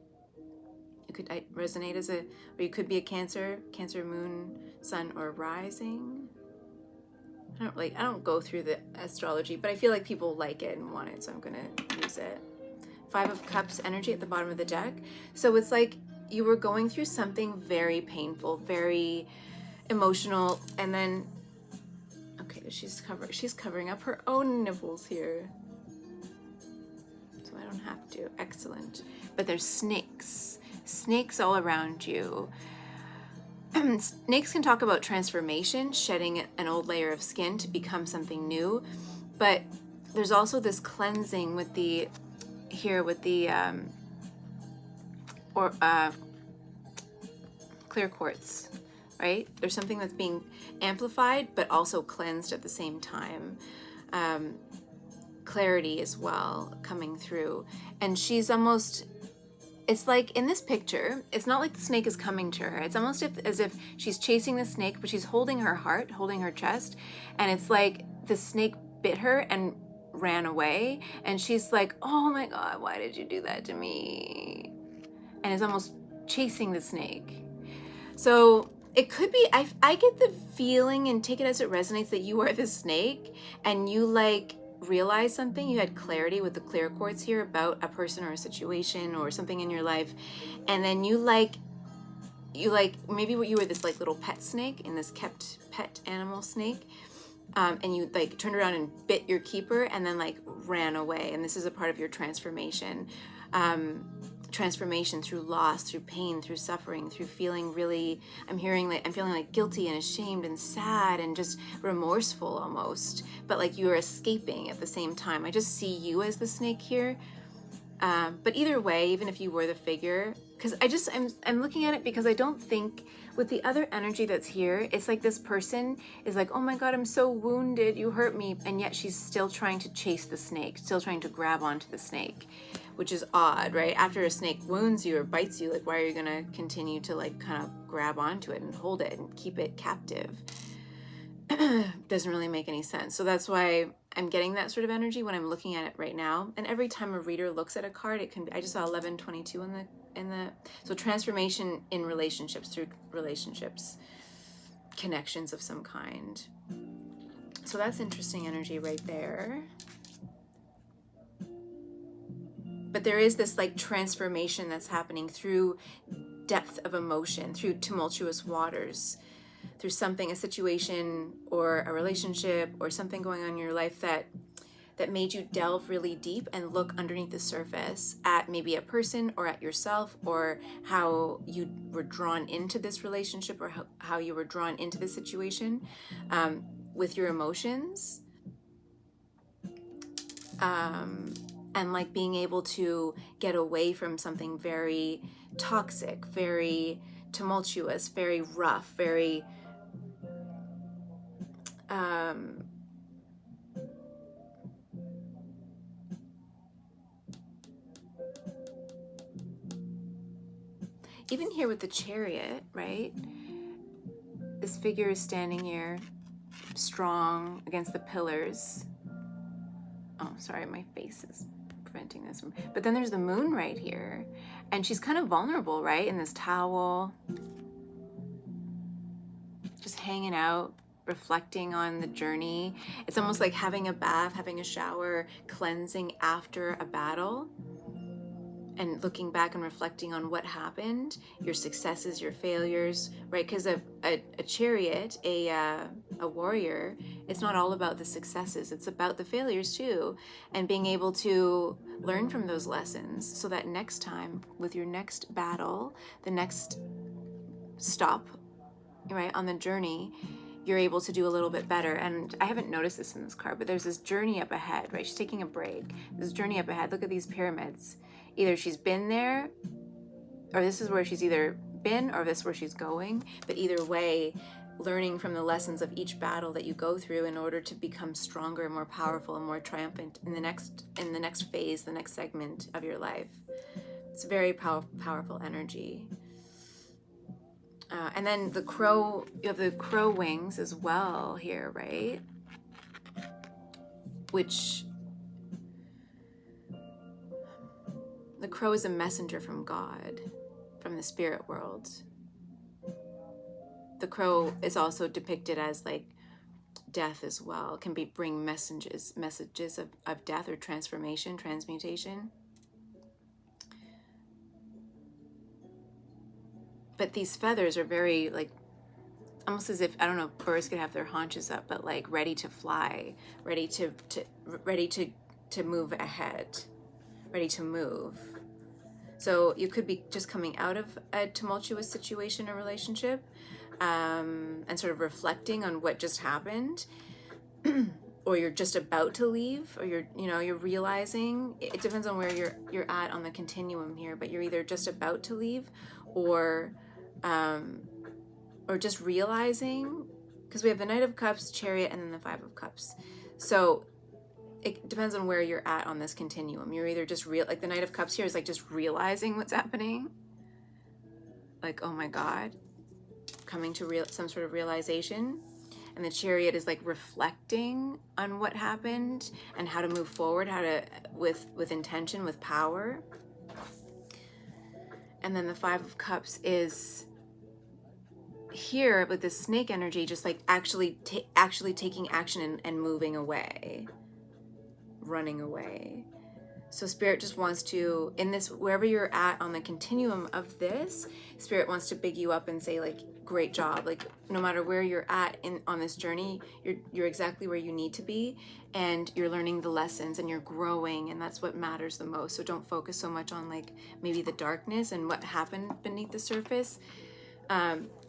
You could resonate as or you could be a Cancer moon, sun, or rising. I don't go through the astrology, but I feel like people like it and want it, so I'm gonna use it. 5 of Cups energy at the bottom of the deck. So it's like you were going through something very painful, very emotional, and then, okay, she's covering up her own nipples here. So I don't have to. Excellent. But there's snakes all around you. Snakes can talk about transformation, shedding an old layer of skin to become something new, but there's also this cleansing with the clear quartz, right? There's something that's being amplified but also cleansed at the same time. Clarity as well coming through, and she's almost, it's like in this picture, it's not like the snake is coming to her. It's almost as if she's chasing the snake, but she's holding her heart, holding her chest. And it's like the snake bit her and ran away. And she's like, oh my God, why did you do that to me? And is almost chasing the snake. So it could be, I get the feeling, and take it as it resonates, that you are the snake and you like realized something, you had clarity with the clear quartz here about a person or a situation or something in your life, and then you like maybe you were this like little pet snake in this kept pet animal snake, and you like turned around and bit your keeper and then like ran away. And this is a part of your transformation. Transformation through loss, through pain, through suffering, through feeling really, I'm feeling like guilty and ashamed and sad and just remorseful almost, but like you're escaping at the same time. I just see you as the snake here. But either way, even if you were the figure, because I'm looking at it because I don't think with the other energy that's here, it's like this person is like, oh my God, I'm so wounded, you hurt me. And yet she's still trying to chase the snake, still trying to grab onto the snake, which is odd, right? After a snake wounds you or bites you, like why are you gonna continue to like kind of grab onto it and hold it and keep it captive? Doesn't really make any sense. So that's why I'm getting that sort of energy when I'm looking at it right now. And every time a reader looks at a card, it can be, I just saw 1122 in the so transformation in relationships, through relationships, connections of some kind. So that's interesting energy right there. But there is this like transformation that's happening through depth of emotion, through tumultuous waters, through something, a situation or a relationship or something going on in your life that made you delve really deep and look underneath the surface at maybe a person or at yourself, or how you were drawn into this relationship, or how you were drawn into this situation with your emotions. And like being able to get away from something very toxic, very tumultuous, very rough, very even here with the Chariot, right? This figure is standing here, strong against the pillars. Oh, sorry, my face is preventing this from. But then there's the Moon right here, and she's kind of vulnerable, right? In this towel, just hanging out, reflecting on the journey. It's almost like having a bath, having a shower, cleansing after a battle, and looking back and reflecting on what happened, your successes, your failures, right? Because a chariot, a warrior, it's not all about the successes, it's about the failures too, and being able to learn from those lessons so that next time, with your next battle, the next stop, right, on the journey, you're able to do a little bit better. And I haven't noticed this in this card, but there's this journey up ahead, right? She's taking a break. This journey up ahead, look at these pyramids. Either she's been there, or this is where she's either been, or this is where she's going. But either way, learning from the lessons of each battle that you go through in order to become stronger and more powerful and more triumphant in the next phase, the next segment of your life. It's a very powerful energy. And then the crow, you have the crow wings as well here, right? Which the crow is a messenger from God, from the spirit world. The crow is also depicted as like death as well. It can bring messages of death or transformation, transmutation. But these feathers are very like, almost as if, I don't know if birds could have their haunches up, but like ready to fly, ready to move ahead, ready to move. So you could be just coming out of a tumultuous situation or relationship, and sort of reflecting on what just happened, or you're just about to leave, or you're realizing. It depends on where you're at on the continuum here, but you're either just about to leave, or just realizing, because we have the Knight of Cups, Chariot, and then the Five of Cups. So it depends on where you're at on this continuum. You're either just like the Knight of Cups here is like just realizing what's happening, like, oh my God, coming to some sort of realization. And the Chariot is like reflecting on what happened and how to move forward, how to with intention, with power. And then the Five of Cups is here with this snake energy, just like actually taking action and moving away. running away. So Spirit just wants to, in this, wherever you're at on the continuum of this, Spirit wants to big you up and say, like, great job. Like, no matter where you're at on this journey, you're exactly where you need to be, and you're learning the lessons and you're growing, and that's what matters the most. So don't focus so much on, like, maybe the darkness and what happened beneath the surface.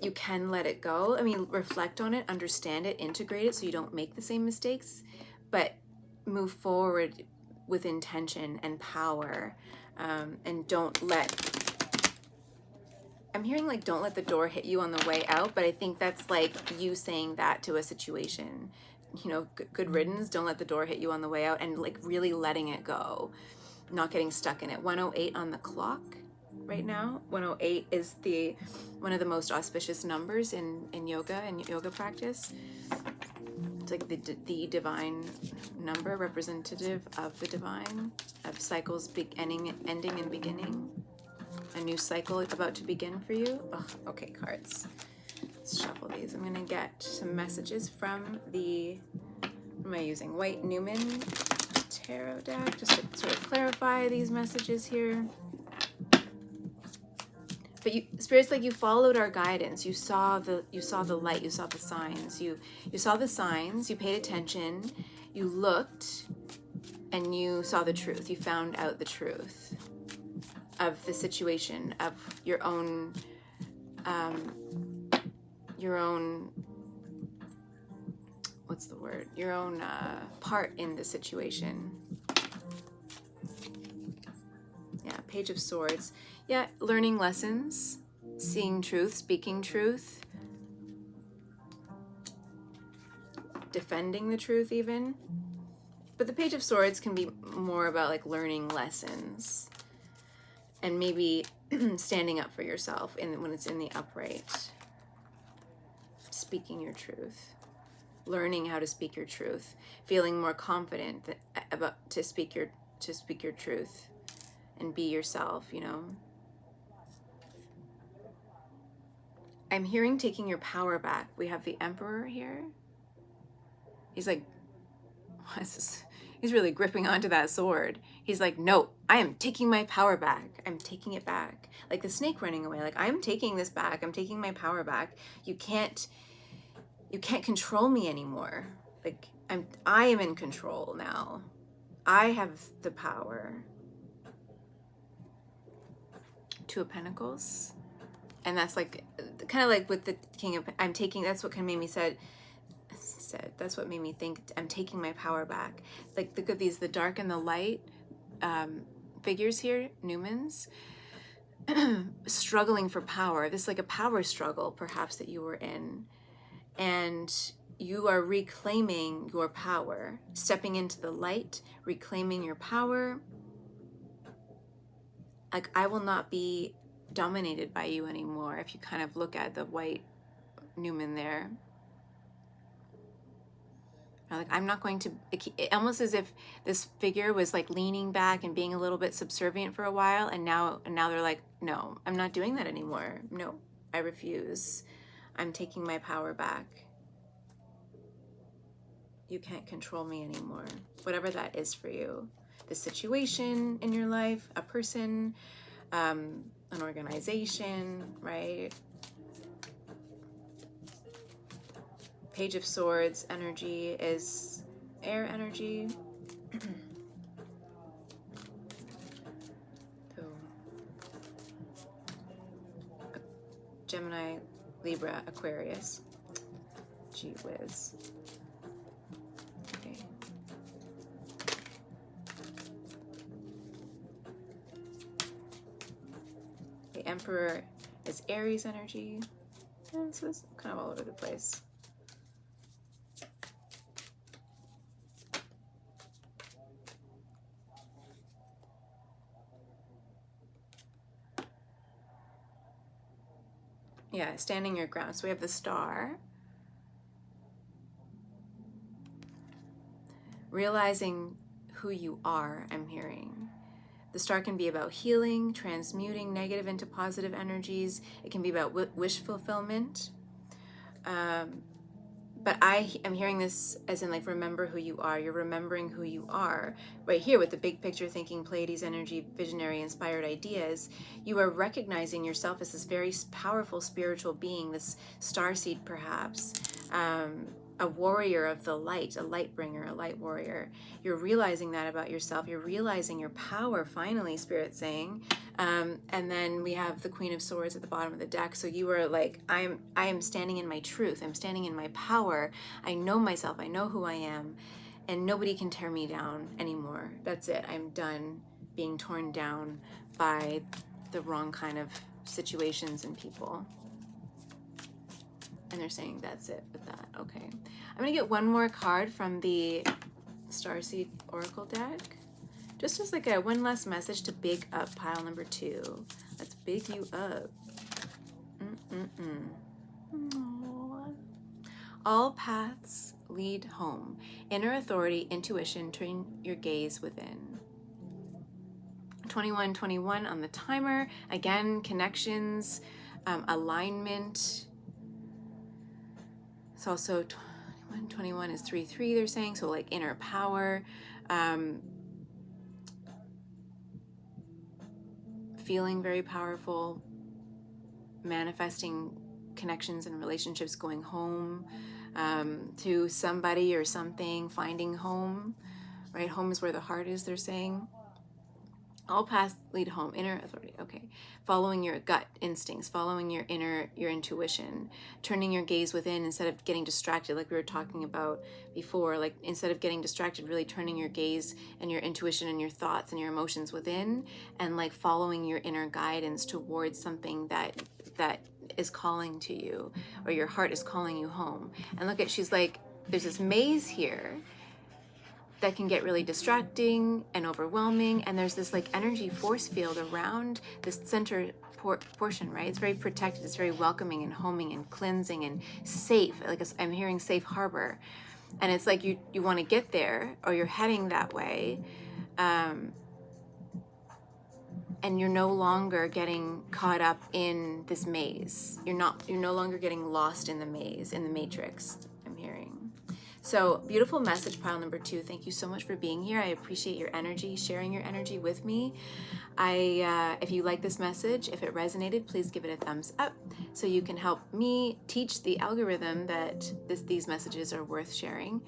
You can let it go. I mean, reflect on it, understand it, integrate it so you don't make the same mistakes, but move forward with intention and power, and don't let, I'm hearing like, don't let the door hit you on the way out, but I think that's like you saying that to a situation, you know, good riddance, don't let the door hit you on the way out, and like really letting it go, not getting stuck in it. 108 on the clock right now. 108 is one of the most auspicious numbers in yoga and yoga practice. It's like the divine number, representative of the divine, of cycles ending and beginning. A new cycle about to begin for you. Oh, okay, cards. Let's shuffle these. I'm gonna get some messages from the, what am I using? White Numen tarot deck, just to sort of clarify these messages here. But Spirit's like, you followed our guidance. You saw the light. You saw the signs. You saw the signs. You paid attention. You looked, and you saw the truth. You found out the truth of the situation, of your own what's the word? Your own part in the situation. Yeah, Page of Swords. Yeah, learning lessons, seeing truth, speaking truth, defending the truth even. But the Page of Swords can be more about like learning lessons and maybe standing up for yourself when it's in the upright. Speaking your truth, learning how to speak your truth, feeling more confident to speak your truth and be yourself, you know. I'm hearing taking your power back. We have the Emperor here. He's like, what is this? He's really gripping onto that sword. He's like, no, I am taking my power back. I'm taking it back. Like the snake running away. Like, I'm taking this back. I'm taking my power back. You can't control me anymore. Like, I am in control now. I have the power. Two of Pentacles. And that's like, kind of like with the King of, that's what kind of made me said, that's what made me think, I'm taking my power back. Like, look at these, the dark and the light figures here, Numens, struggling for power. This is like a power struggle, perhaps, that you were in. And you are reclaiming your power, stepping into the light, reclaiming your power. Like, I will not be dominated by you anymore. If you kind of look at the white Numen there, like, I'm not going to, almost as if this figure was like leaning back and being a little bit subservient for a while, and now they're like, no, I'm not doing that anymore. No, I refuse. I'm taking my power back. You can't control me anymore. Whatever that is for you. The situation in your life, a person, an organization, right? Page of Swords energy is air energy. So, Gemini, Libra, Aquarius. Gee whiz. Okay. The Emperor is Aries energy. Yeah, so it's kind of all over the place. Yeah, standing your ground. So we have the Star. Realizing who you are, I'm hearing. The Star can be about healing, transmuting negative into positive energies. It can be about wish fulfillment. But I am hearing this as in like, remember who you are. You're remembering who you are right here with the big picture thinking, Pleiades energy, visionary, inspired ideas. You are recognizing yourself as this very powerful spiritual being, this starseed perhaps, a warrior of the light, a light bringer, a light warrior. You're realizing that about yourself. You're realizing your power, finally, Spirit's saying. And then we have the Queen of Swords at the bottom of the deck. So you are like, I am standing in my truth. I'm standing in my power. I know myself. I know who I am. And nobody can tear me down anymore. That's it. I'm done being torn down by the wrong kind of situations and people. And they're saying that's it with that. Okay. I'm going to get one more card from the Starseed Oracle deck. Just as like a one last message to big up pile number 2. Let's big you up. Aww. All paths lead home. Inner authority, intuition, turn your gaze within. 2121 on the timer. Again, connections, alignment. It's also 21 is 3-3, they're saying. So like inner power. Feeling very powerful, manifesting connections and relationships, going home to somebody or something, finding home, right? Home is where the heart is, they're saying. All paths lead home, inner authority, okay. Following your gut instincts, following your intuition, turning your gaze within instead of getting distracted like we were talking about before, like instead of getting distracted, really turning your gaze and your intuition and your thoughts and your emotions within and like following your inner guidance towards something that is calling to you, or your heart is calling you home. And look at, she's like, there's this maze here that can get really distracting and overwhelming, and there's this like energy force field around this center portion, right? It's very protected, it's very welcoming and homing and cleansing and safe, like I'm hearing safe harbor. And it's like you want to get there, or you're heading that way, and you're no longer getting caught up in this maze. You're no longer getting lost in the maze, in the matrix, I'm hearing. So beautiful message, pile number 2. Thank you so much for being here. I appreciate your energy, sharing your energy with me. If you like this message, if it resonated, please give it a thumbs up so you can help me teach the algorithm that these messages are worth sharing.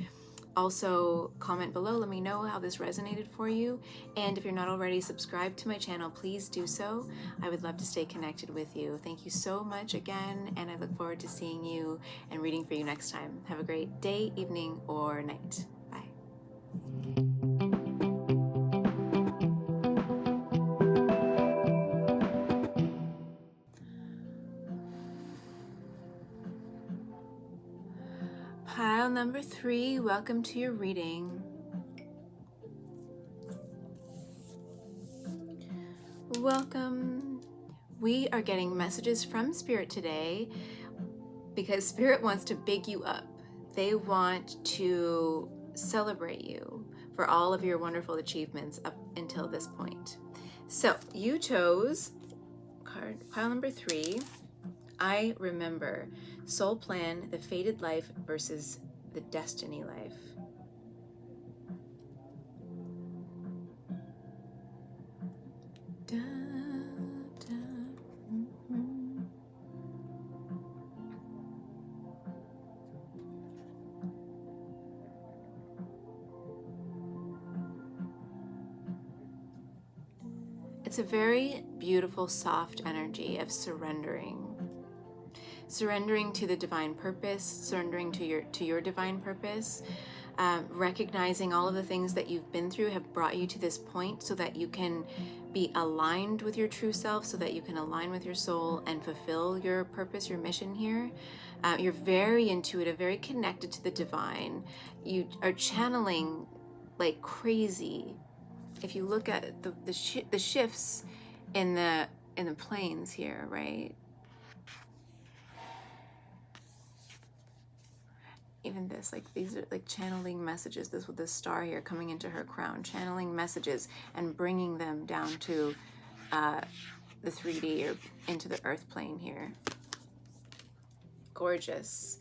Also, comment below, let me know how this resonated for you. And if you're not already subscribed to my channel, please do so. I would love to stay connected with you. Thank you so much again, and I look forward to seeing you and reading for you next time. Have a great day, evening, or night. Bye. Pile number 3, welcome to your reading. Welcome. We are getting messages from Spirit today because Spirit wants to big you up. They want to celebrate you for all of your wonderful achievements up until this point. So you chose card pile number 3. I remember soul plan, the fated life versus the destiny life. Da, da, It's a very beautiful, soft energy of surrendering. Surrendering to the divine purpose, surrendering to your divine purpose, recognizing all of the things that you've been through have brought you to this point so that you can be aligned with your true self, so that you can align with your soul and fulfill your purpose, your mission here. You're very intuitive, very connected to the divine. You are channeling like crazy. If you look at the shifts in the planes here, right? Even this, like these are like channeling messages. This with this star here coming into her crown, channeling messages and bringing them down to the 3D or into the earth plane here. Gorgeous.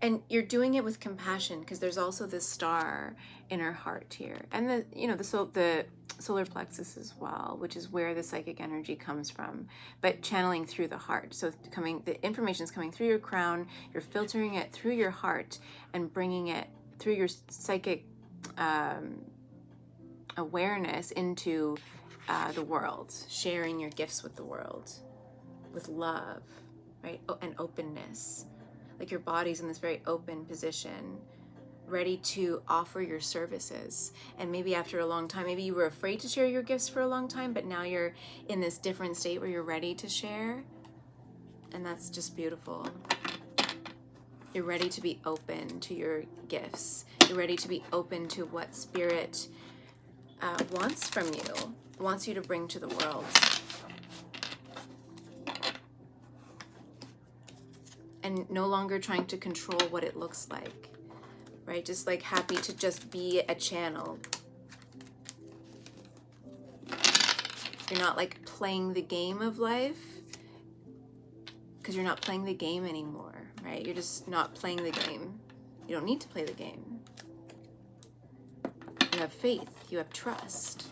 And you're doing it with compassion, because there's also this star in her heart here, and the solar plexus as well, which is where the psychic energy comes from, but channeling through the heart. So the information is coming through your crown, you're filtering it through your heart and bringing it through your psychic awareness into the world, sharing your gifts with the world with love, right? And openness. Like your body's in this very open position, ready to offer your services. And maybe after a long time, maybe you were afraid to share your gifts for a long time, but now you're in this different state where you're ready to share. And that's just beautiful. You're ready to be open to your gifts. You're ready to be open to what Spirit wants from you, wants you to bring to the world. And no longer trying to control what it looks like, right? Just like happy to just be a channel. You're not like playing the game of life, because you're not playing the game anymore, right? You're just not playing the game. You don't need to play the game. You have faith, you have trust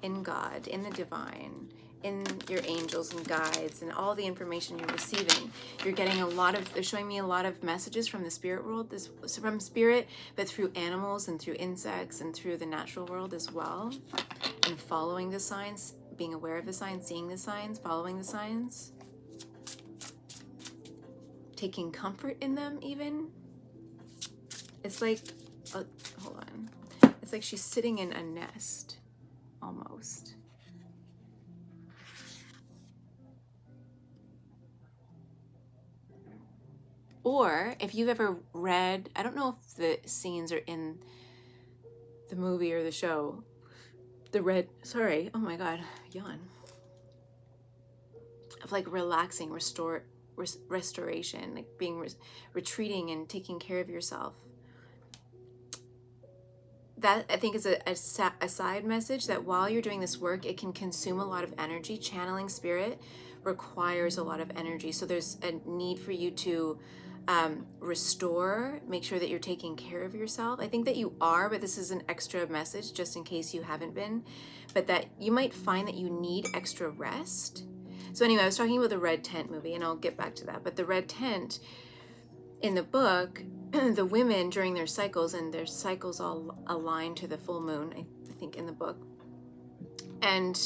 in God, in the divine, in your angels and guides, and all the information you're receiving. You're getting they're showing me a lot of messages from the spirit world, from spirit, but through animals and through insects and through the natural world as well. And following the signs, being aware of the signs, seeing the signs, following the signs. Taking comfort in them even. It's like, hold on. It's like she's sitting in a nest, almost. Or if you've ever read, I don't know if the scenes are in the movie or the show, oh my God, yawn. Of like relaxing, restoration, like being retreating and taking care of yourself. That, I think, is a side message, that while you're doing this work, it can consume a lot of energy. Channeling spirit requires a lot of energy. So there's a need for you to restore, make sure that you're taking care of yourself. I think that you are, but this is an extra message just in case you haven't been, but that you might find that you need extra rest. So anyway, I was talking about the Red Tent movie, and I'll get back to that. But the Red Tent in the book, the women during their cycles, and their cycles all align to the full moon, I think, in the book. And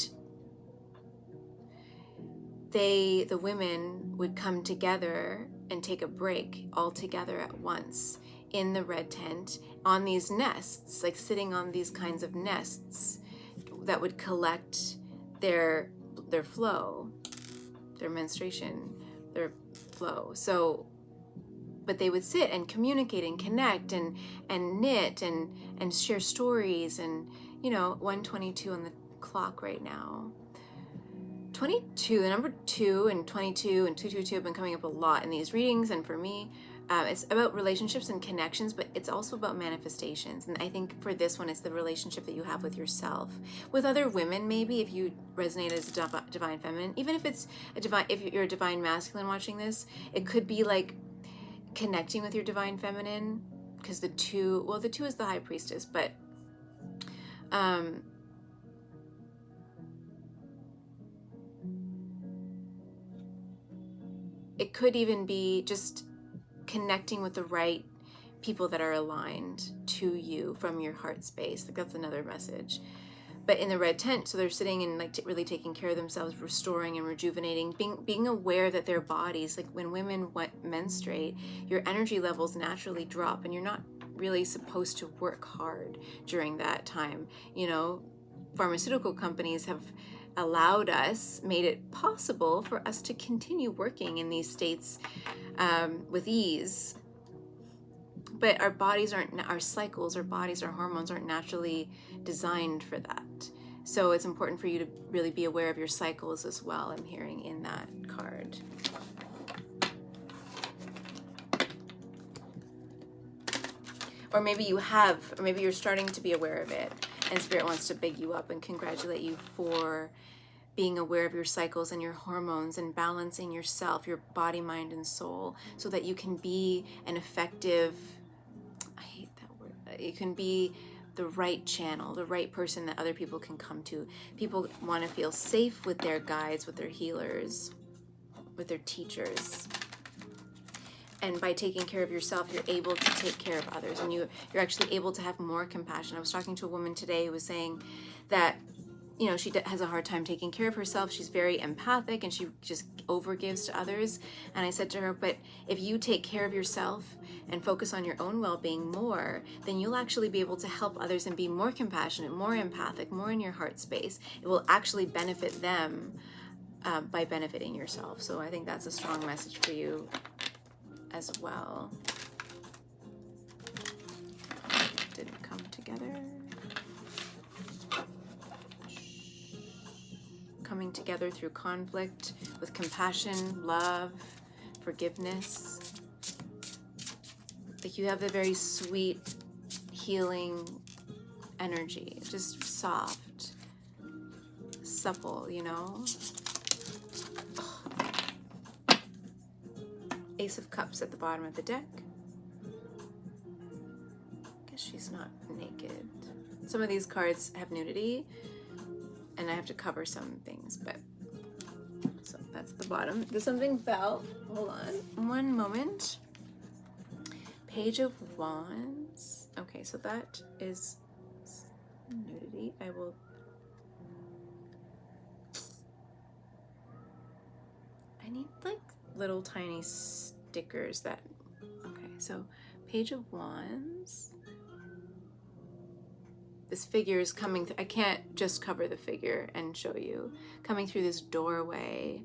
the women would come together and take a break all together at once in the Red Tent on these nests, like sitting on these kinds of nests that would collect their flow, their menstruation, their flow. So, but they would sit and communicate and connect and knit and share stories. And 1:22 on the clock right now. 22, the number 2 and 22 and 222 have been coming up a lot in these readings, and for me, it's about relationships and connections, but it's also about manifestations. And I think for this one, it's the relationship that you have with yourself, with other women. Maybe if you resonate as a divine feminine, even if it's if you're a divine masculine watching this, it could be like connecting with your divine feminine, because the 2 is the high priestess, but it could even be just connecting with the right people that are aligned to you from your heart space. Like, that's another message. But in the Red Tent, so they're sitting and like really taking care of themselves, restoring and rejuvenating, being aware that their bodies, like when women menstruate, your energy levels naturally drop, and you're not really supposed to work hard during that time. Pharmaceutical companies have allowed us, made it possible for us to continue working in these states with ease. But our bodies our cycles, our bodies, our hormones aren't naturally designed for that. So it's important for you to really be aware of your cycles as well, I'm hearing in that card. Or maybe you're starting to be aware of it, and Spirit wants to big you up and congratulate you for being aware of your cycles and your hormones and balancing yourself, your body, mind, and soul, so that you can be an effective, I hate that word, you can be the right channel, the right person that other people can come to. People want to feel safe with their guides, with their healers, with their teachers. And by taking care of yourself, you're able to take care of others, and you're actually able to have more compassion. I was talking to a woman today who was saying that, you know, she has a hard time taking care of herself. She's very empathic and she just overgives to others. And I said to her, but if you take care of yourself and focus on your own well-being more, then you'll actually be able to help others and be more compassionate, more empathic, more in your heart space. It will actually benefit them by benefiting yourself. So I think that's a strong message for you as well. Didn't come together. Coming together through conflict with compassion, love, forgiveness. Like you have a very sweet, healing energy, just soft, supple, you know? Ace of Cups at the bottom of the deck. Guess she's not naked. Some of these cards have nudity, and I have to cover some things, but so that's the bottom. There's something fell. Hold on one moment. Page of Wands. Okay, so that is nudity. I need like little tiny stickers that, okay, so Page of Wands. This figure is coming, I can't just cover the figure and show you. Coming through this doorway.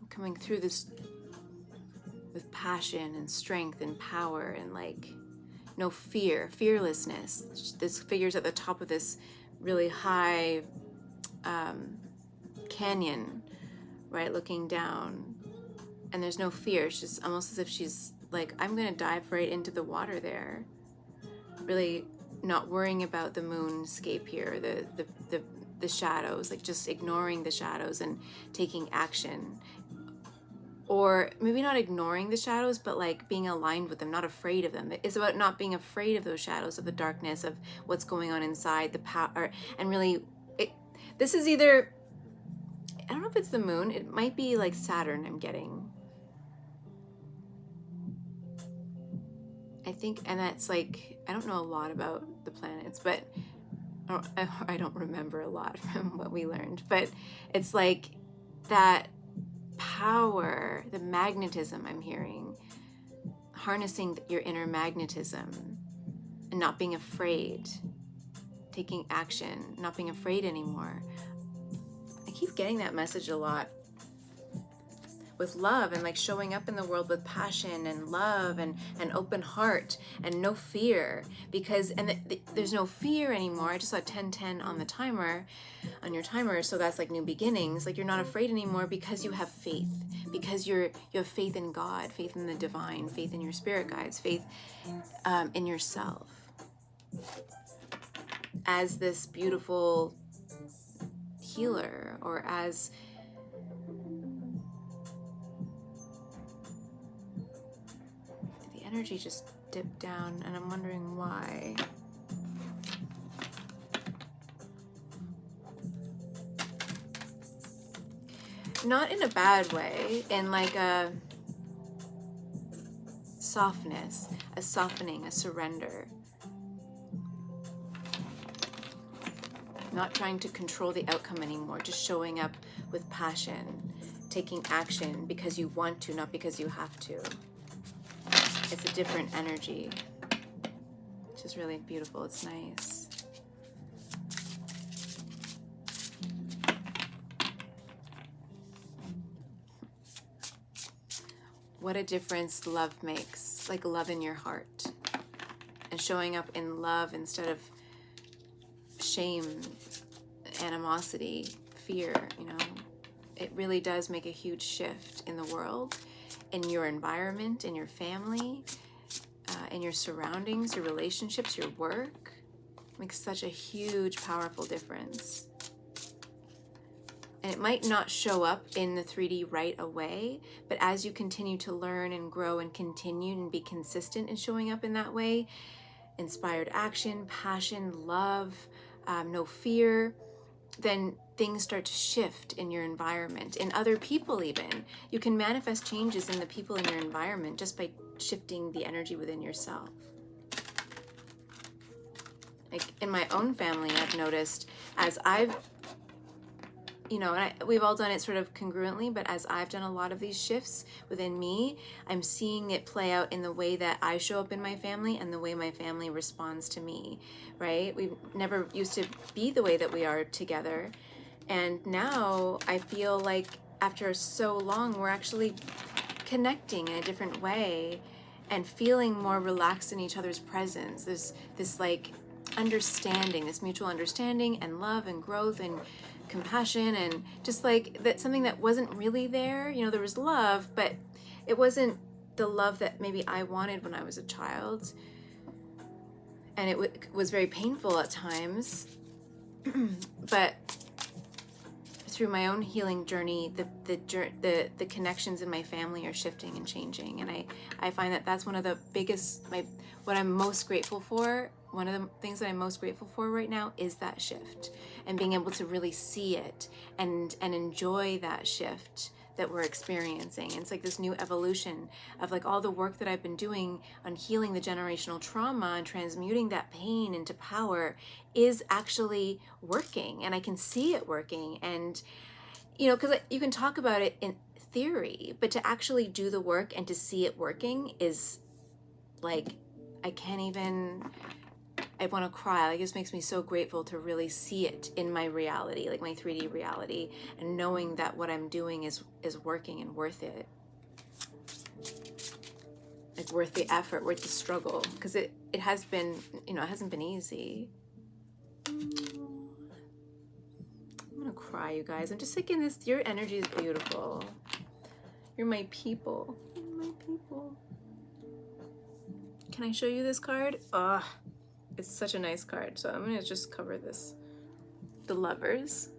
Coming through this with passion and strength and power and like no fear, fearlessness. This figure's at the top of this really high canyon, right, looking down. And there's no fear. It's just almost as if she's like, I'm gonna dive right into the water there. Really not worrying about the moonscape here, the shadows, like just ignoring the shadows and taking action. Or maybe not ignoring the shadows, but like being aligned with them, not afraid of them. It's about not being afraid of those shadows, of the darkness, of what's going on inside, the power, and really, this is either, I don't know if it's the moon, it might be like Saturn I'm getting. I think, and that's like, I don't know a lot about the planets, but I don't remember a lot from what we learned, but it's like that power, the magnetism I'm hearing, harnessing your inner magnetism and not being afraid, taking action, not being afraid anymore. I keep getting that message a lot. With love and like showing up in the world with passion and love and an open heart and no fear, because there's no fear anymore. I just saw 1010 on the timer, on your timer, so that's like new beginnings. Like you're not afraid anymore because you have faith, because you have faith in God, faith in the divine, faith in your spirit guides, faith in yourself as this beautiful healer, or as energy just dipped down, and I'm wondering why. Not in a bad way, in like a softness, a softening, a surrender. Not trying to control the outcome anymore, just showing up with passion, taking action because you want to, not because you have to. It's a different energy, which is really beautiful. It's nice. What a difference love makes, like love in your heart. And showing up in love instead of shame, animosity, fear, you know. It really does make a huge shift in the world, in your environment, in your family, in your surroundings, your relationships, your work. It makes such a huge, powerful difference. And it might not show up in the 3D right away, but as you continue to learn and grow and continue and be consistent in showing up in that way, inspired action, passion, love, no fear, then things start to shift in your environment, in other people even. You can manifest changes in the people in your environment just by shifting the energy within yourself. Like in my own family, I've noticed as I've, and we've all done it sort of congruently, but as I've done a lot of these shifts within me, I'm seeing it play out in the way that I show up in my family and the way my family responds to me, right? We never used to be the way that we are together. And now I feel like after so long, we're actually connecting in a different way and feeling more relaxed in each other's presence. There's this like understanding, this mutual understanding and love and growth and compassion, and just like that, something that wasn't really there. There was love, but it wasn't the love that maybe I wanted when I was a child. And it was very painful at times. But through my own healing journey, the connections in my family are shifting and changing. And I find that that's one of the biggest, what I'm most grateful for. One of the things that I'm most grateful for right now is that shift, and being able to really see it and enjoy that shift that we're experiencing. And it's like this new evolution of like all the work that I've been doing on healing the generational trauma and transmuting that pain into power is actually working, and I can see it working. And because you can talk about it in theory, but to actually do the work and to see it working is like, I want to cry. Like, it just makes me so grateful to really see it in my reality, like my 3D reality, and knowing that what I'm doing is working and worth it. Like worth the effort, worth the struggle, because it has been, it hasn't been easy. I'm gonna cry, you guys. I'm just thinking this, your energy is beautiful. You're my people. You're my people. Can I show you this card? Ugh. It's such a nice card, so I'm gonna just cover this. The Lovers.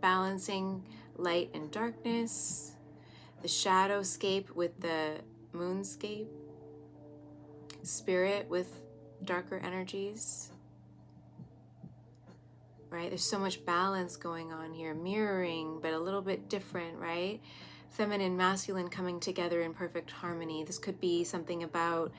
Balancing light and darkness. The shadowscape with the moonscape. Spirit with darker energies. Right? There's so much balance going on here. Mirroring, but a little bit different, right? Feminine, masculine coming together in perfect harmony. This could be something about,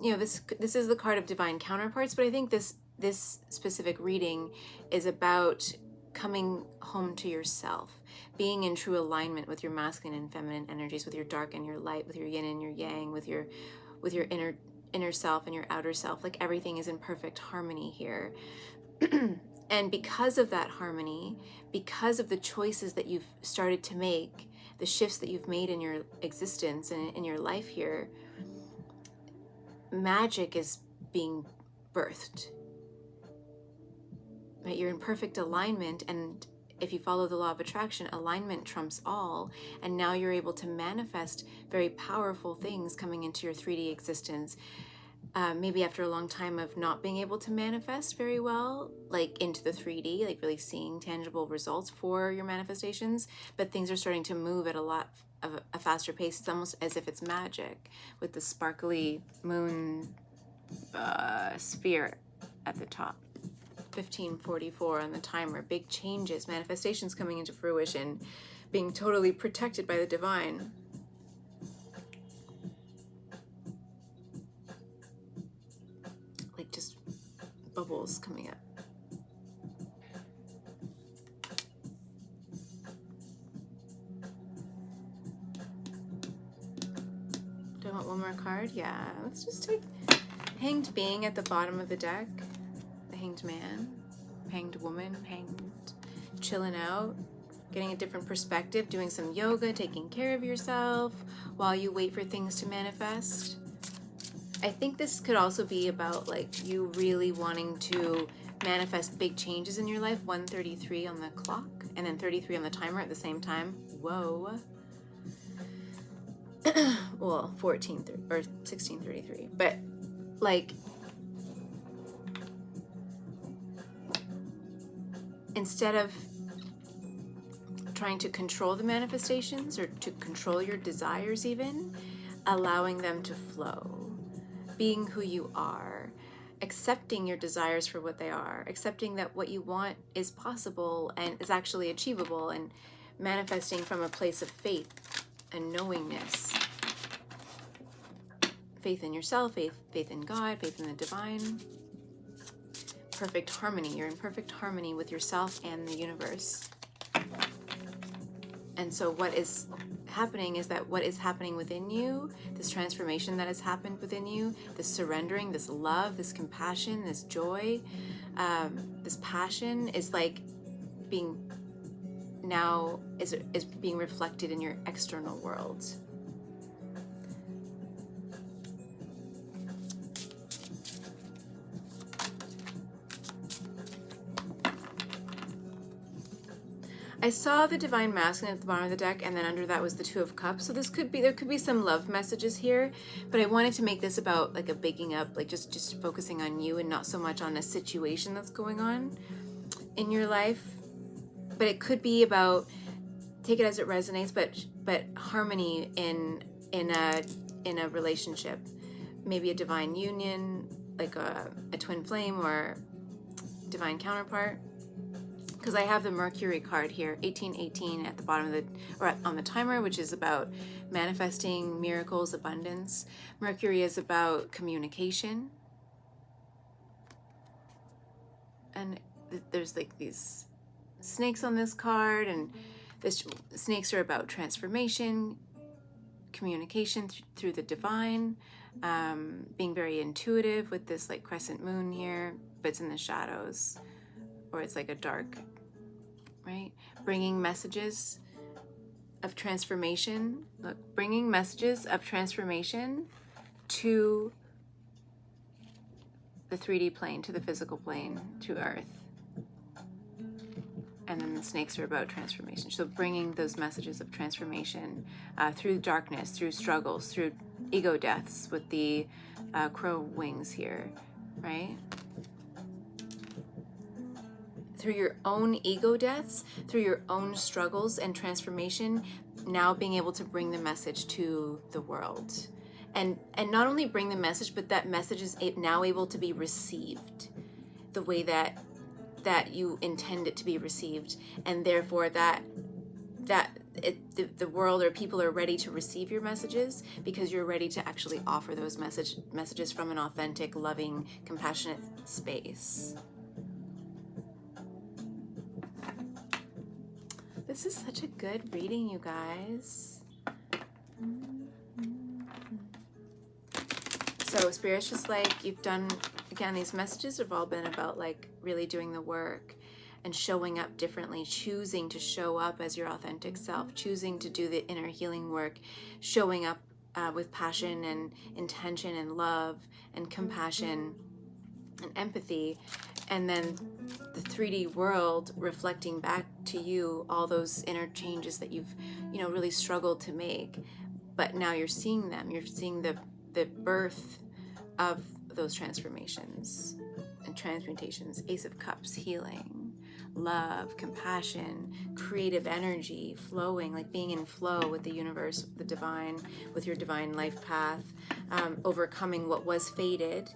this is the card of divine counterparts, but I think this specific reading is about coming home to yourself, being in true alignment with your masculine and feminine energies, with your dark and your light, with your yin and your yang, with your inner self and your outer self. Like everything is in perfect harmony here. And because of that harmony, because of the choices that you've started to make, the shifts that you've made in your existence and in your life here, magic is being birthed. Right? You're in perfect alignment, and if you follow the law of attraction, alignment trumps all, and now you're able to manifest very powerful things coming into your 3D existence. Maybe after a long time of not being able to manifest very well, like into the 3D, like really seeing tangible results for your manifestations, but things are starting to move at a lot of a faster pace. It's almost as if it's magic with the sparkly moon sphere at the top. 1544 on the timer. Big changes, manifestations coming into fruition, being totally protected by the divine. Like just bubbles coming up. Do I want one more card? Yeah, let's just take Hanged Being at the bottom of the deck. The Hanged Man, Hanged Woman, hanged, chilling out, getting a different perspective, doing some yoga, taking care of yourself while you wait for things to manifest. I think this could also be about like you really wanting to manifest big changes in your life. 1:33 on the clock and then 33 on the timer at the same time. Whoa. Well, 16:33, but like instead of trying to control the manifestations or to control your desires even, allowing them to flow, being who you are, accepting your desires for what they are, accepting that what you want is possible and is actually achievable, and manifesting from a place of faith and knowingness. Faith in yourself, faith in God, faith in the divine. Perfect harmony. You're in perfect harmony with yourself and the universe. And so what is happening is that what is happening within you, this transformation that has happened within you, this surrendering, this love, this compassion, this joy, this passion is like being now is being reflected in your external world. I saw the Divine Masculine at the bottom of the deck, and then under that was the Two of Cups. So this could be, there could be some love messages here, but I wanted to make this about like a bigging up, like just focusing on you and not so much on a situation that's going on in your life. But it could be about, take it as it resonates, but harmony in a relationship, maybe a divine union, like a twin flame or divine counterpart. Because I have the Mercury card here, 1818 at the bottom of the, or on the timer, which is about manifesting miracles, abundance. Mercury is about communication. And there's like these snakes on this card, and the snakes are about transformation, communication through the divine, being very intuitive with this like crescent moon here, but it's in the shadows, or it's like a dark, right? Bringing messages of transformation. Look, bringing messages of transformation to the 3D plane, to the physical plane, to Earth. And then the snakes are about transformation. So bringing those messages of transformation through darkness, through struggles, through ego deaths with the crow wings here, right? Through your own ego deaths, through your own struggles and transformation, now being able to bring the message to the world. And not only bring the message, but that message is now able to be received the way that you intend it to be received. And therefore the world or people are ready to receive your messages because you're ready to actually offer those messages from an authentic, loving, compassionate space. This is such a good reading, you guys. So Spirit's just like, you've done, again, these messages have all been about like really doing the work and showing up differently, choosing to show up as your authentic self, choosing to do the inner healing work, showing up with passion and intention and love and compassion and empathy, and then the 3D world reflecting back to you all those inner changes that you've, really struggled to make, but now you're seeing them. You're seeing the birth of those transformations and transmutations. Ace of Cups, healing, love, compassion, creative energy, flowing, like being in flow with the universe, the divine, with your divine life path, overcoming what was fated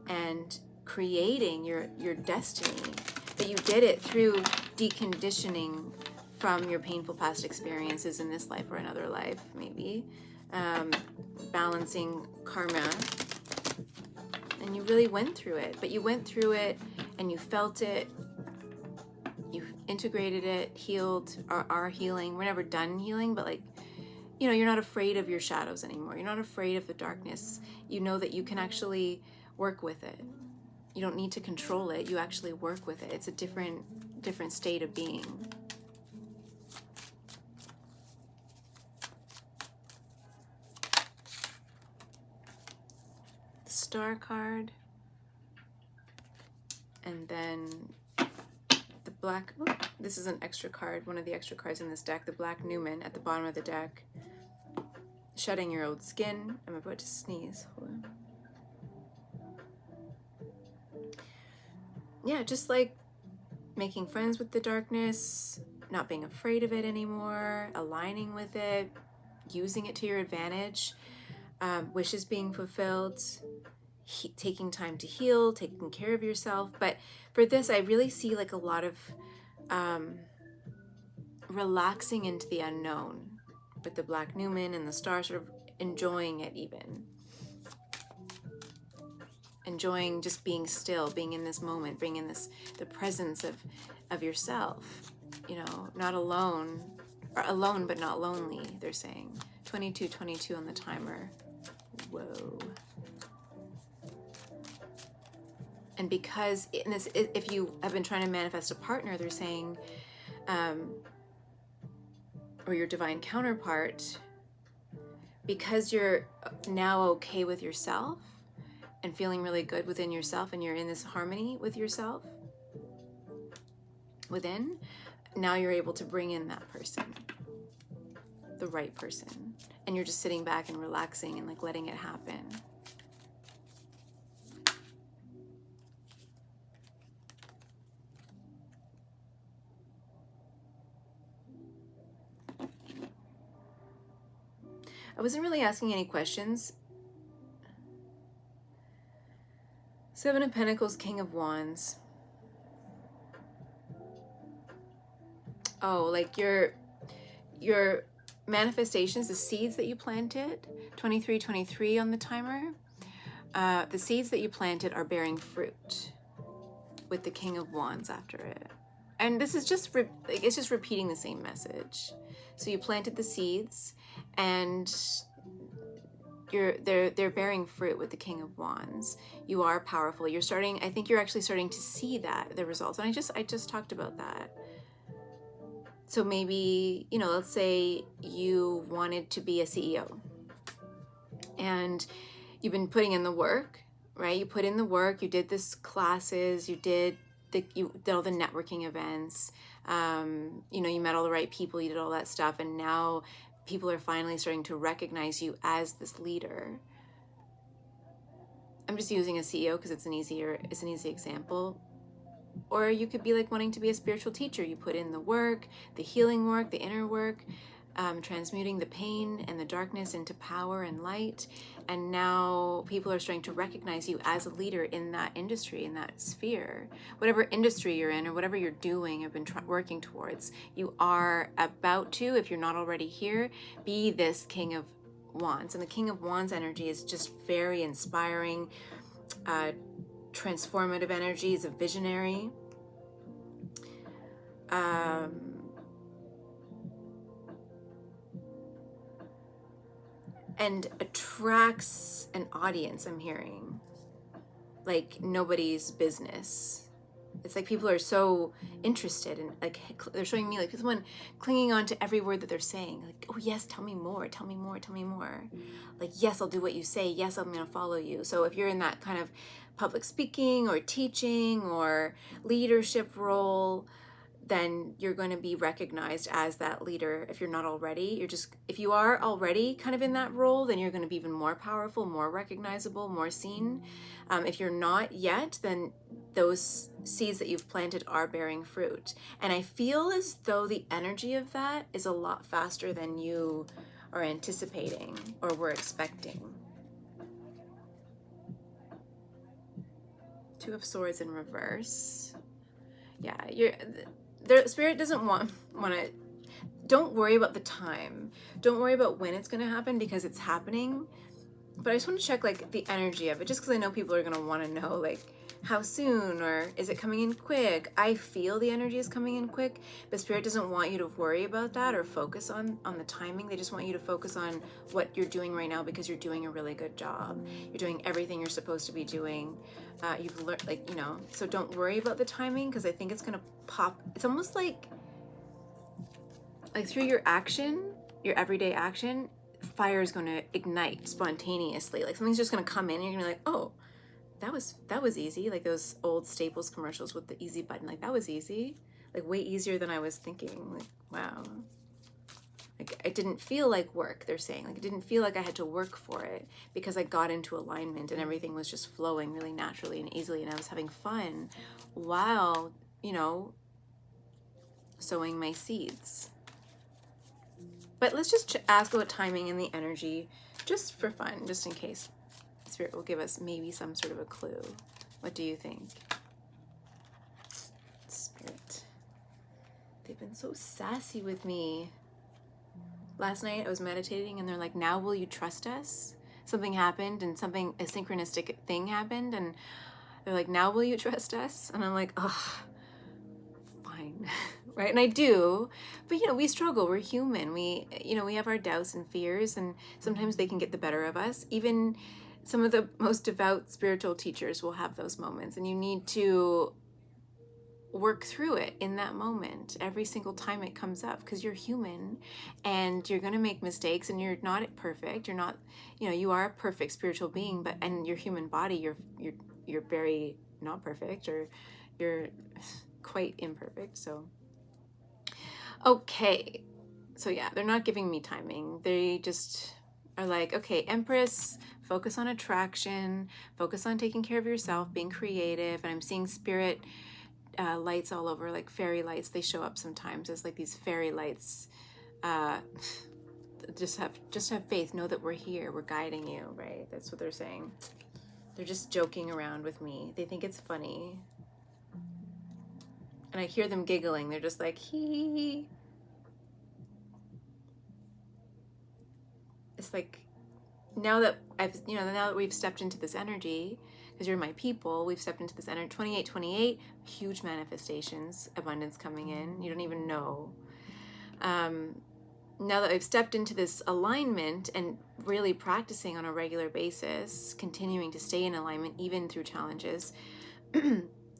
and creating your destiny. But you did it through deconditioning from your painful past experiences in this life or another life, maybe. Balancing karma. And you really went through it. But you went through it and you felt it. You integrated it, healed, or are healing. We're never done healing, but like, you're not afraid of your shadows anymore. You're not afraid of the darkness. You know that you can actually work with it. You don't need to control it. You actually work with it. It's a different state of being. The Star card. And then the black, this is an extra card, one of the extra cards in this deck, the Black Numen at the bottom of the deck. Shedding your old skin. I'm about to sneeze. Hold on. Yeah, just like making friends with the darkness, not being afraid of it anymore, aligning with it, using it to your advantage, wishes being fulfilled, taking time to heal, taking care of yourself. But for this, I really see like a lot of relaxing into the unknown with the Black Numen and the star, sort of enjoying it, even enjoying just being still, being in this moment, being in this, the presence of yourself, you know, not alone, or alone but not lonely, they're saying. 2222 on the timer. Whoa. And because in this, if you have been trying to manifest a partner, they're saying, or your divine counterpart, because you're now okay with yourself and feeling really good within yourself, and you're in this harmony with yourself within, now you're able to bring in that person, the right person, and you're just sitting back and relaxing and like letting it happen. I wasn't really asking any questions. Seven of Pentacles, King of Wands. Oh, like your manifestations, the seeds that you planted, 2323 on the timer. The seeds that you planted are bearing fruit with the King of Wands after it. And this is just, it's just repeating the same message. So you planted the seeds and they're bearing fruit with the King of Wands. You are powerful. You're starting, I think you're actually starting to see that, the results. And I just talked about that. So maybe, you know, let's say you wanted to be a CEO and you've been putting in the work, right? You put in the work, you did this classes, you did all the networking events, you know, you met all the right people, you did all that stuff, and now people are finally starting to recognize you as this leader. I'm just using a CEO because it's an easy example. Or you could be like wanting to be a spiritual teacher. You put in the work, the healing work, the inner work, transmuting the pain and the darkness into power and light. And now people are starting to recognize you as a leader in that industry, in that sphere. Whatever industry you're in or whatever you're doing, have been working towards, you are about to, if you're not already here, be this King of Wands. And the King of Wands energy is just very inspiring, transformative energy, is a visionary. And attracts an audience, I'm hearing, like nobody's business. It's like people are so interested and like they're showing me like someone clinging on to every word that they're saying. Like, oh yes, tell me more, tell me more, tell me more. Like, yes, I'll do what you say. Yes, I'm gonna follow you. So if you're in that kind of public speaking or teaching or leadership role, then you're going to be recognized as that leader. If you're not already, if you are already kind of in that role, then you're going to be even more powerful, more recognizable, more seen. If you're not yet, then those seeds that you've planted are bearing fruit. And I feel as though the energy of that is a lot faster than you are anticipating or were expecting. Two of Swords in reverse. Yeah, the Spirit doesn't want to, don't worry about the time. Don't worry about when it's going to happen because it's happening. But I just want to check like the energy of it, just because I know people are going to want to know like how soon, or is it coming in quick? I feel the energy is coming in quick, but Spirit doesn't want you to worry about that or focus on the timing. They just want you to focus on what you're doing right now because you're doing a really good job. You're doing everything you're supposed to be doing. You've learned, like, you know, so don't worry about the timing because I think it's going to pop. It's almost like through your action, your everyday action, fire is going to ignite spontaneously. Like something's just going to come in and you're going to be like, oh, that was easy. Like those old Staples commercials with the easy button. Like that was easy. Like way easier than I was thinking. Like, wow. Like it didn't feel like work, they're saying. Like it didn't feel like I had to work for it because I got into alignment and everything was just flowing really naturally and easily and I was having fun while, you know, sowing my seeds. But let's just ask about timing and the energy, just for fun, just in case Spirit will give us maybe some sort of a clue. What do you think? Spirit. They've been so sassy with me. Last night I was meditating and they're like, now will you trust us? Something happened and a synchronistic thing happened and they're like, now will you trust us? And I'm like, oh, fine. Right? And I do, but we struggle. We're human. We have our doubts and fears, and sometimes they can get the better of us. Even some of the most devout spiritual teachers will have those moments, and you need to work through it in that moment every single time it comes up, because you're human and you're going to make mistakes, and you're not perfect. You're not, you are a perfect spiritual being, and your human body, you're very not perfect, or you're quite imperfect. So okay, so yeah, they're not giving me timing. They just are like, okay, Empress, focus on attraction, focus on taking care of yourself, being creative. And I'm seeing spirit lights all over, like fairy lights. They show up sometimes as like these fairy lights. Just have faith. Know that we're here. We're guiding you, right? That's what they're saying. They're just joking around with me. They think it's funny. And I hear them giggling. They're just like, hee. It's like, now that we've stepped into this energy, because you're my people, we've stepped into this energy. 2828, huge manifestations, abundance coming in. You don't even know. Now that I've stepped into this alignment and really practicing on a regular basis, continuing to stay in alignment even through challenges,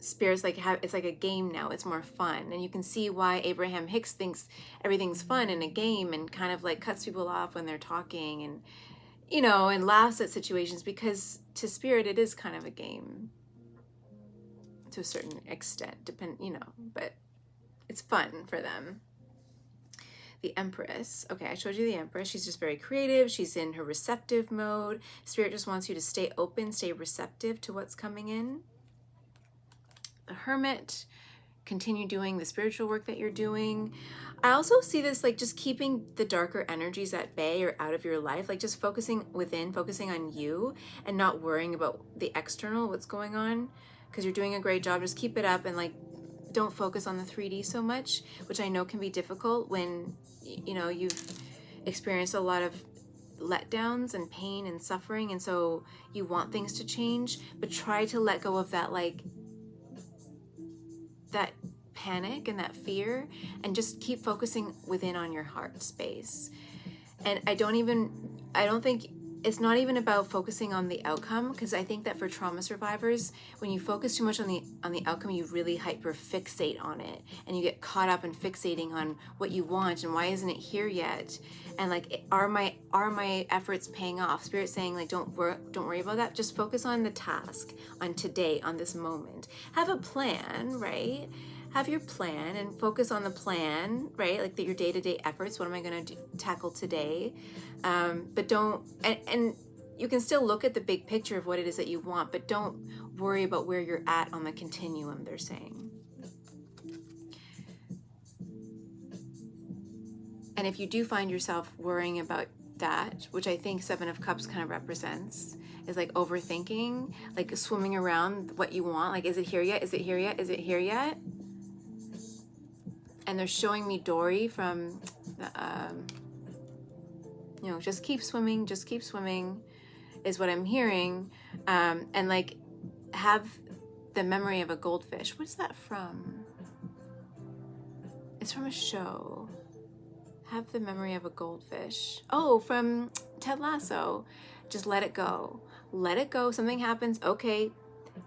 Spirit's like, it's like a game now. It's more fun. And you can see why Abraham Hicks thinks everything's fun in a game, and kind of like cuts people off when they're talking, and and laughs at situations, because to Spirit it is kind of a game to a certain extent, but it's fun for them. The Empress. Okay, I showed you the Empress. She's just very creative. She's in her receptive mode. Spirit just wants you to stay open, stay receptive to what's coming in. The Hermit. Continue doing the spiritual work that you're doing. I also see this like just keeping the darker energies at bay or out of your life, like just focusing within, focusing on you, and not worrying about the external, what's going on, because you're doing a great job. Just keep it up, and like don't focus on the 3D so much, which I know can be difficult when you've experienced a lot of letdowns and pain and suffering, and so you want things to change, but try to let go of that, like that panic and that fear, and just keep focusing within on your heart space. And I don't think it's not even about focusing on the outcome, because I think that for trauma survivors, when you focus too much on the outcome, you really hyper fixate on it, and you get caught up in fixating on what you want and why isn't it here yet, and like, are my efforts paying off? Spirit saying like, don't worry about that. Just focus on the task, on today, on this moment. Have a plan, right? Have your plan and focus on the plan, right? Like your day-to-day efforts. What am I going to tackle today? But don't, and you can still look at the big picture of what it is that you want, but don't worry about where you're at on the continuum, they're saying. And if you do find yourself worrying about that, which I think Seven of Cups kind of represents, is like overthinking, like swimming around what you want. Like, is it here yet? Is it here yet? Is it here yet? And they're showing me Dory from the, just keep swimming is what I'm hearing. And like, have the memory of a goldfish. What's that from? It's from a show. Have the memory of a goldfish. Oh, from Ted Lasso. Just let it go. Let it go. Something happens. Okay.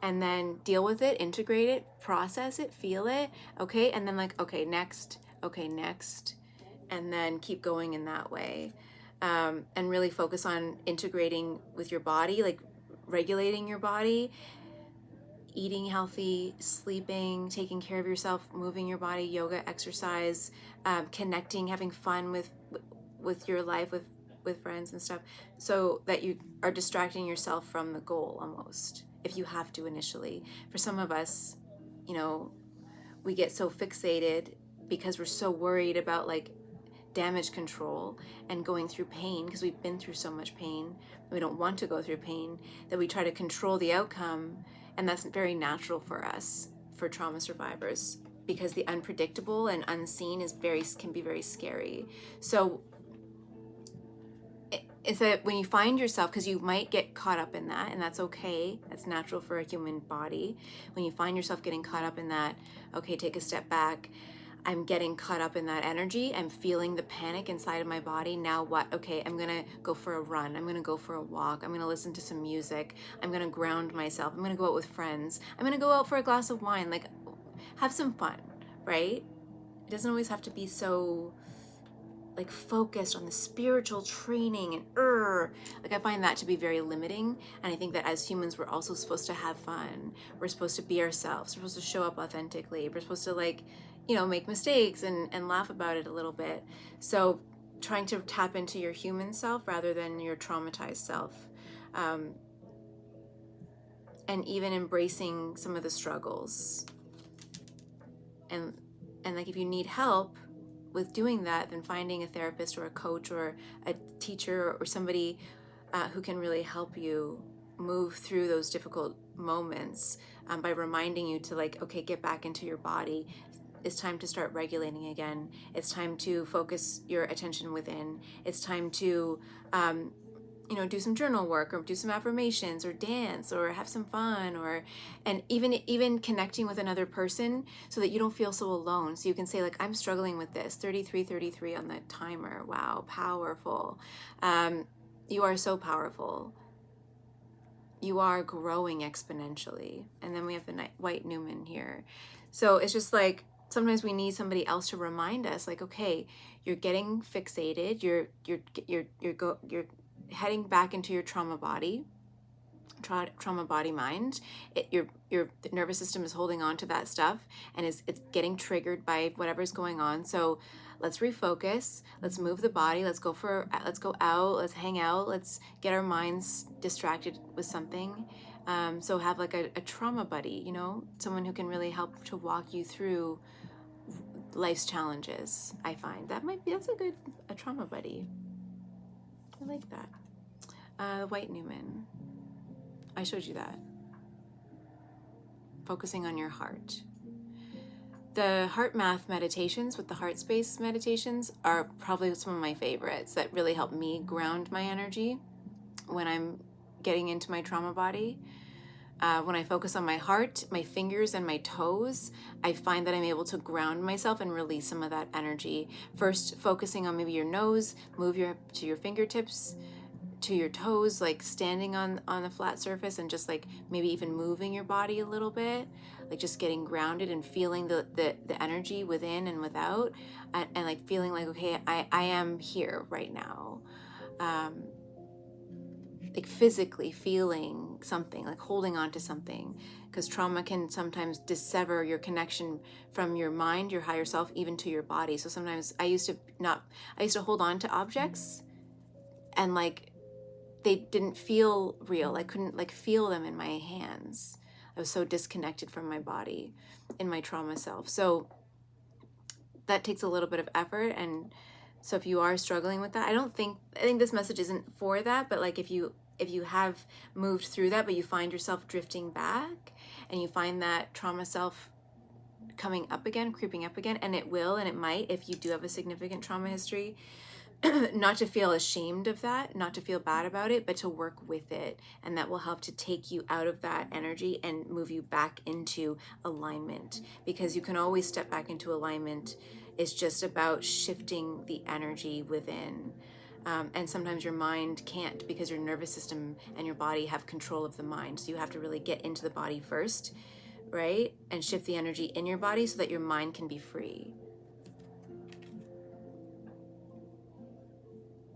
And then deal with it, integrate it, process it, feel it. Okay. And then like, okay, next. Okay, next. And then keep going in that way. And really focus on integrating with your body, like regulating your body, eating healthy, sleeping, taking care of yourself, moving your body, yoga, exercise, connecting, having fun with your life, with friends and stuff, so that you are distracting yourself from the goal almost, if you have to initially. For some of us, we get so fixated because we're so worried about like damage control and going through pain, because we've been through so much pain, we don't want to go through pain, that we try to control the outcome. And that's very natural for us, for trauma survivors, because the unpredictable and unseen can be very scary. So it's that when you find yourself, because you might get caught up in that, and that's okay, that's natural for a human body. When you find yourself getting caught up in that, okay, take a step back. I'm getting caught up in that energy. I'm feeling the panic inside of my body. Now what? Okay, I'm gonna go for a run. I'm gonna go for a walk. I'm gonna listen to some music. I'm gonna ground myself. I'm gonna go out with friends. I'm gonna go out for a glass of wine. Like, have some fun, right? It doesn't always have to be so like focused on the spiritual training and like I find that to be very limiting. And I think that as humans, we're also supposed to have fun. We're supposed to be ourselves. We're supposed to show up authentically. We're supposed to like, you know, make mistakes and laugh about it a little bit. So trying to tap into your human self rather than your traumatized self. And even embracing some of the struggles. And like if you need help with doing that, then finding a therapist or a coach or a teacher or somebody who can really help you move through those difficult moments by reminding you to like, okay, get back into your body. It's time to start regulating again. It's time to focus your attention within. It's time to you know, do some journal work or do some affirmations or dance or have some fun, or and even connecting with another person so that you don't feel so alone. So you can say like, I'm struggling with this. 33 on the timer. Wow, powerful. You are so powerful. You are growing exponentially. And then we have the white Numen here. So it's just like sometimes we need somebody else to remind us like, okay, you're getting fixated. You're heading back into your trauma body mind. Your nervous system is holding on to that stuff and it's getting triggered by whatever's going on. So let's refocus. Let's move the body. Let's go out. Let's hang out. Let's get our minds distracted with something. So have like a trauma buddy, you know, someone who can really help to walk you through life's challenges. I find that's a trauma buddy. I like that. White Numen. I showed you that. Focusing on your heart. The heart math meditations with the heart space meditations are probably some of my favorites that really help me ground my energy when I'm getting into my trauma body. When I focus on my heart, my fingers and my toes, I find that I'm able to ground myself and release some of that energy. First, focusing on maybe your nose, move to your fingertips, to your toes, like standing on the flat surface and just like maybe even moving your body a little bit, like just getting grounded and feeling the energy within and without, and like feeling like, okay, I am here right now. Like physically feeling something, like holding on to something, because trauma can sometimes dissever your connection from your mind, your higher self, even to your body. So sometimes I used to hold on to objects and like they didn't feel real. I couldn't like feel them in my hands. I was so disconnected from my body in my trauma self. So that takes a little bit of effort. And so if you are struggling with that, I think this message isn't for that, but like if you have moved through that, but you find yourself drifting back and you find that trauma self coming up again, creeping up again, and it will, and it might, if you do have a significant trauma history, not to feel ashamed of that, not to feel bad about it, but to work with it. And that will help to take you out of that energy and move you back into alignment, because you can always step back into alignment. It's just about shifting the energy within. And sometimes your mind can't, because your nervous system and your body have control of the mind. So you have to really get into the body first, right? And shift the energy in your body so that your mind can be free.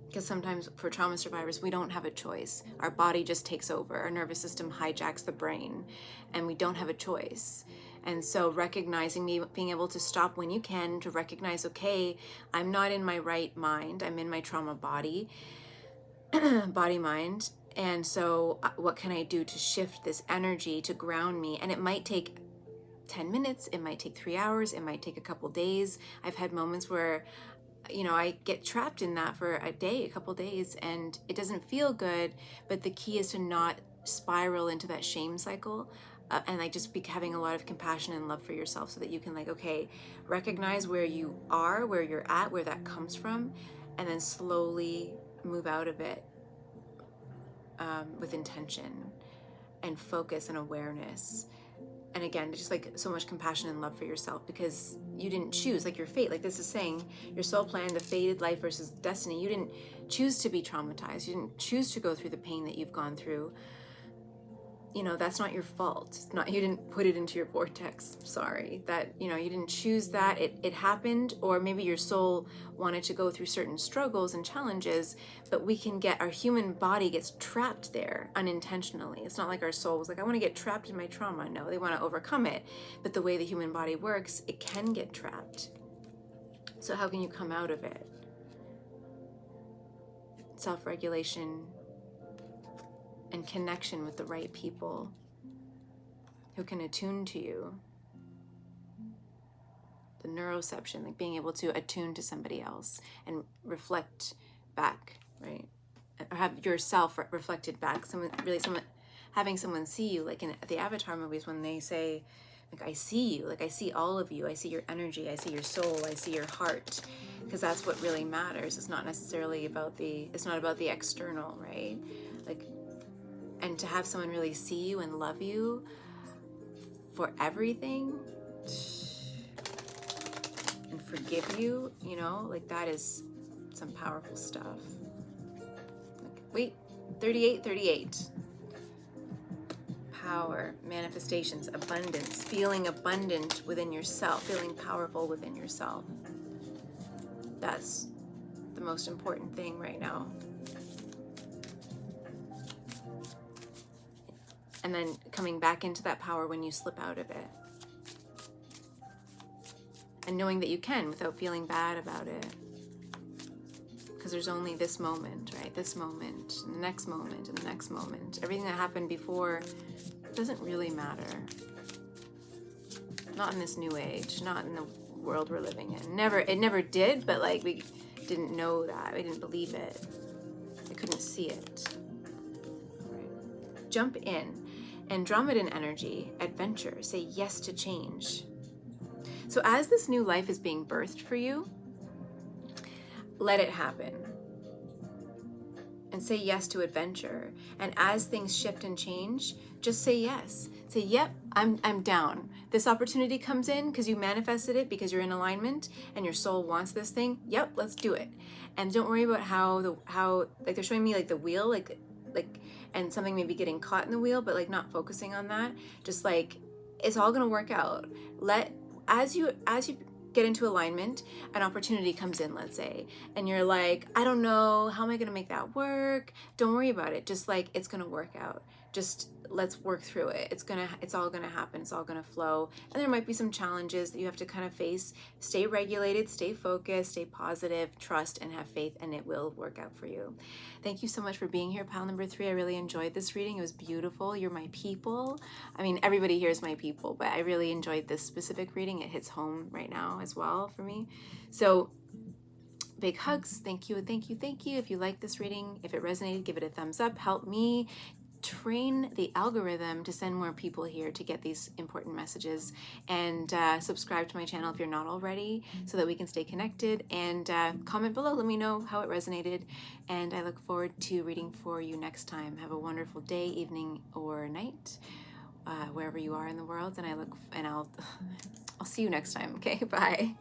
Because sometimes for trauma survivors, we don't have a choice. Our body just takes over. Our nervous system hijacks the brain, and we don't have a choice. And so recognizing, being able to stop when you can, to recognize, okay, I'm not in my right mind. I'm in my trauma body, mind. And so what can I do to shift this energy to ground me? And it might take 10 minutes, it might take 3 hours, it might take a couple days. I've had moments where, you know, I get trapped in that for a day, a couple days, and it doesn't feel good. But the key is to not spiral into that shame cycle, and like just be having a lot of compassion and love for yourself, so that you can like, okay, recognize where you are, where you're at, where that comes from, and then slowly move out of it with intention and focus and awareness. And again, just like so much compassion and love for yourself, because you didn't choose, like your fate, like this is saying, your soul planned the fated life versus destiny. You didn't choose to be traumatized. You didn't choose to go through the pain that you've gone through. You know, that's not your fault. It's not, you didn't put it into your vortex. Sorry that, you know, you didn't choose that. It happened, or maybe your soul wanted to go through certain struggles and challenges, but we can get, our human body gets trapped there unintentionally. It's not like our soul was like, I want to get trapped in my trauma. No, they want to overcome it. But the way the human body works, it can get trapped. So how can you come out of it? Self-regulation and connection with the right people who can attune to you. The neuroception, like being able to attune to somebody else and reflect back, right? Or have yourself reflected back. Someone, having someone see you, like in the Avatar movies when they say, like, I see you, like I see all of you, I see your energy, I see your soul, I see your heart, because that's what really matters. It's not necessarily about it's not about the external, right? Like, and to have someone really see you and love you for everything and forgive you, you know, like that is some powerful stuff. Like, wait, 38. Power, manifestations, abundance, feeling abundant within yourself, feeling powerful within yourself. That's the most important thing right now. And then coming back into that power when you slip out of it. And knowing that you can without feeling bad about it. Because there's only this moment, right? This moment, and the next moment, and the next moment. Everything that happened before doesn't really matter. Not in this new age, not in the world we're living in. It never did, but like we didn't know that. We didn't believe it. We couldn't see it. Right. Jump in. Andromedan energy, adventure, say yes to change. So as this new life is being birthed for you, let it happen. And say yes to adventure. And as things shift and change, just say yes. Say, yep, I'm down. This opportunity comes in because you manifested it, because you're in alignment and your soul wants this thing. Yep, let's do it. And don't worry about how like they're showing me like the wheel, like and something maybe getting caught in the wheel, but like not focusing on that. Just like, it's all gonna work out. As you get into alignment, an opportunity comes in, let's say, and you're like, I don't know, how am I gonna make that work? Don't worry about it. Just like, it's gonna work out. Just let's work through it. It's all gonna happen. It's all gonna flow. And there might be some challenges that you have to kind of face. Stay regulated, stay focused, stay positive, trust, and have faith, and it will work out for you. Thank you so much for being here, pal number 3. I really enjoyed this reading. It was beautiful. You're my people. I mean, everybody here is my people, but I really enjoyed this specific reading. It hits home right now as well for me. So big hugs. Thank you. If you like this reading, if it resonated, give it a thumbs up. Help me train the algorithm to send more people here to get these important messages. And subscribe to my channel if you're not already, so that we can stay connected. And comment below, let me know how it resonated. And I look forward to reading for you next time. Have a wonderful day, evening, or night, wherever you are in the world. And I'll see you next time. Okay, bye.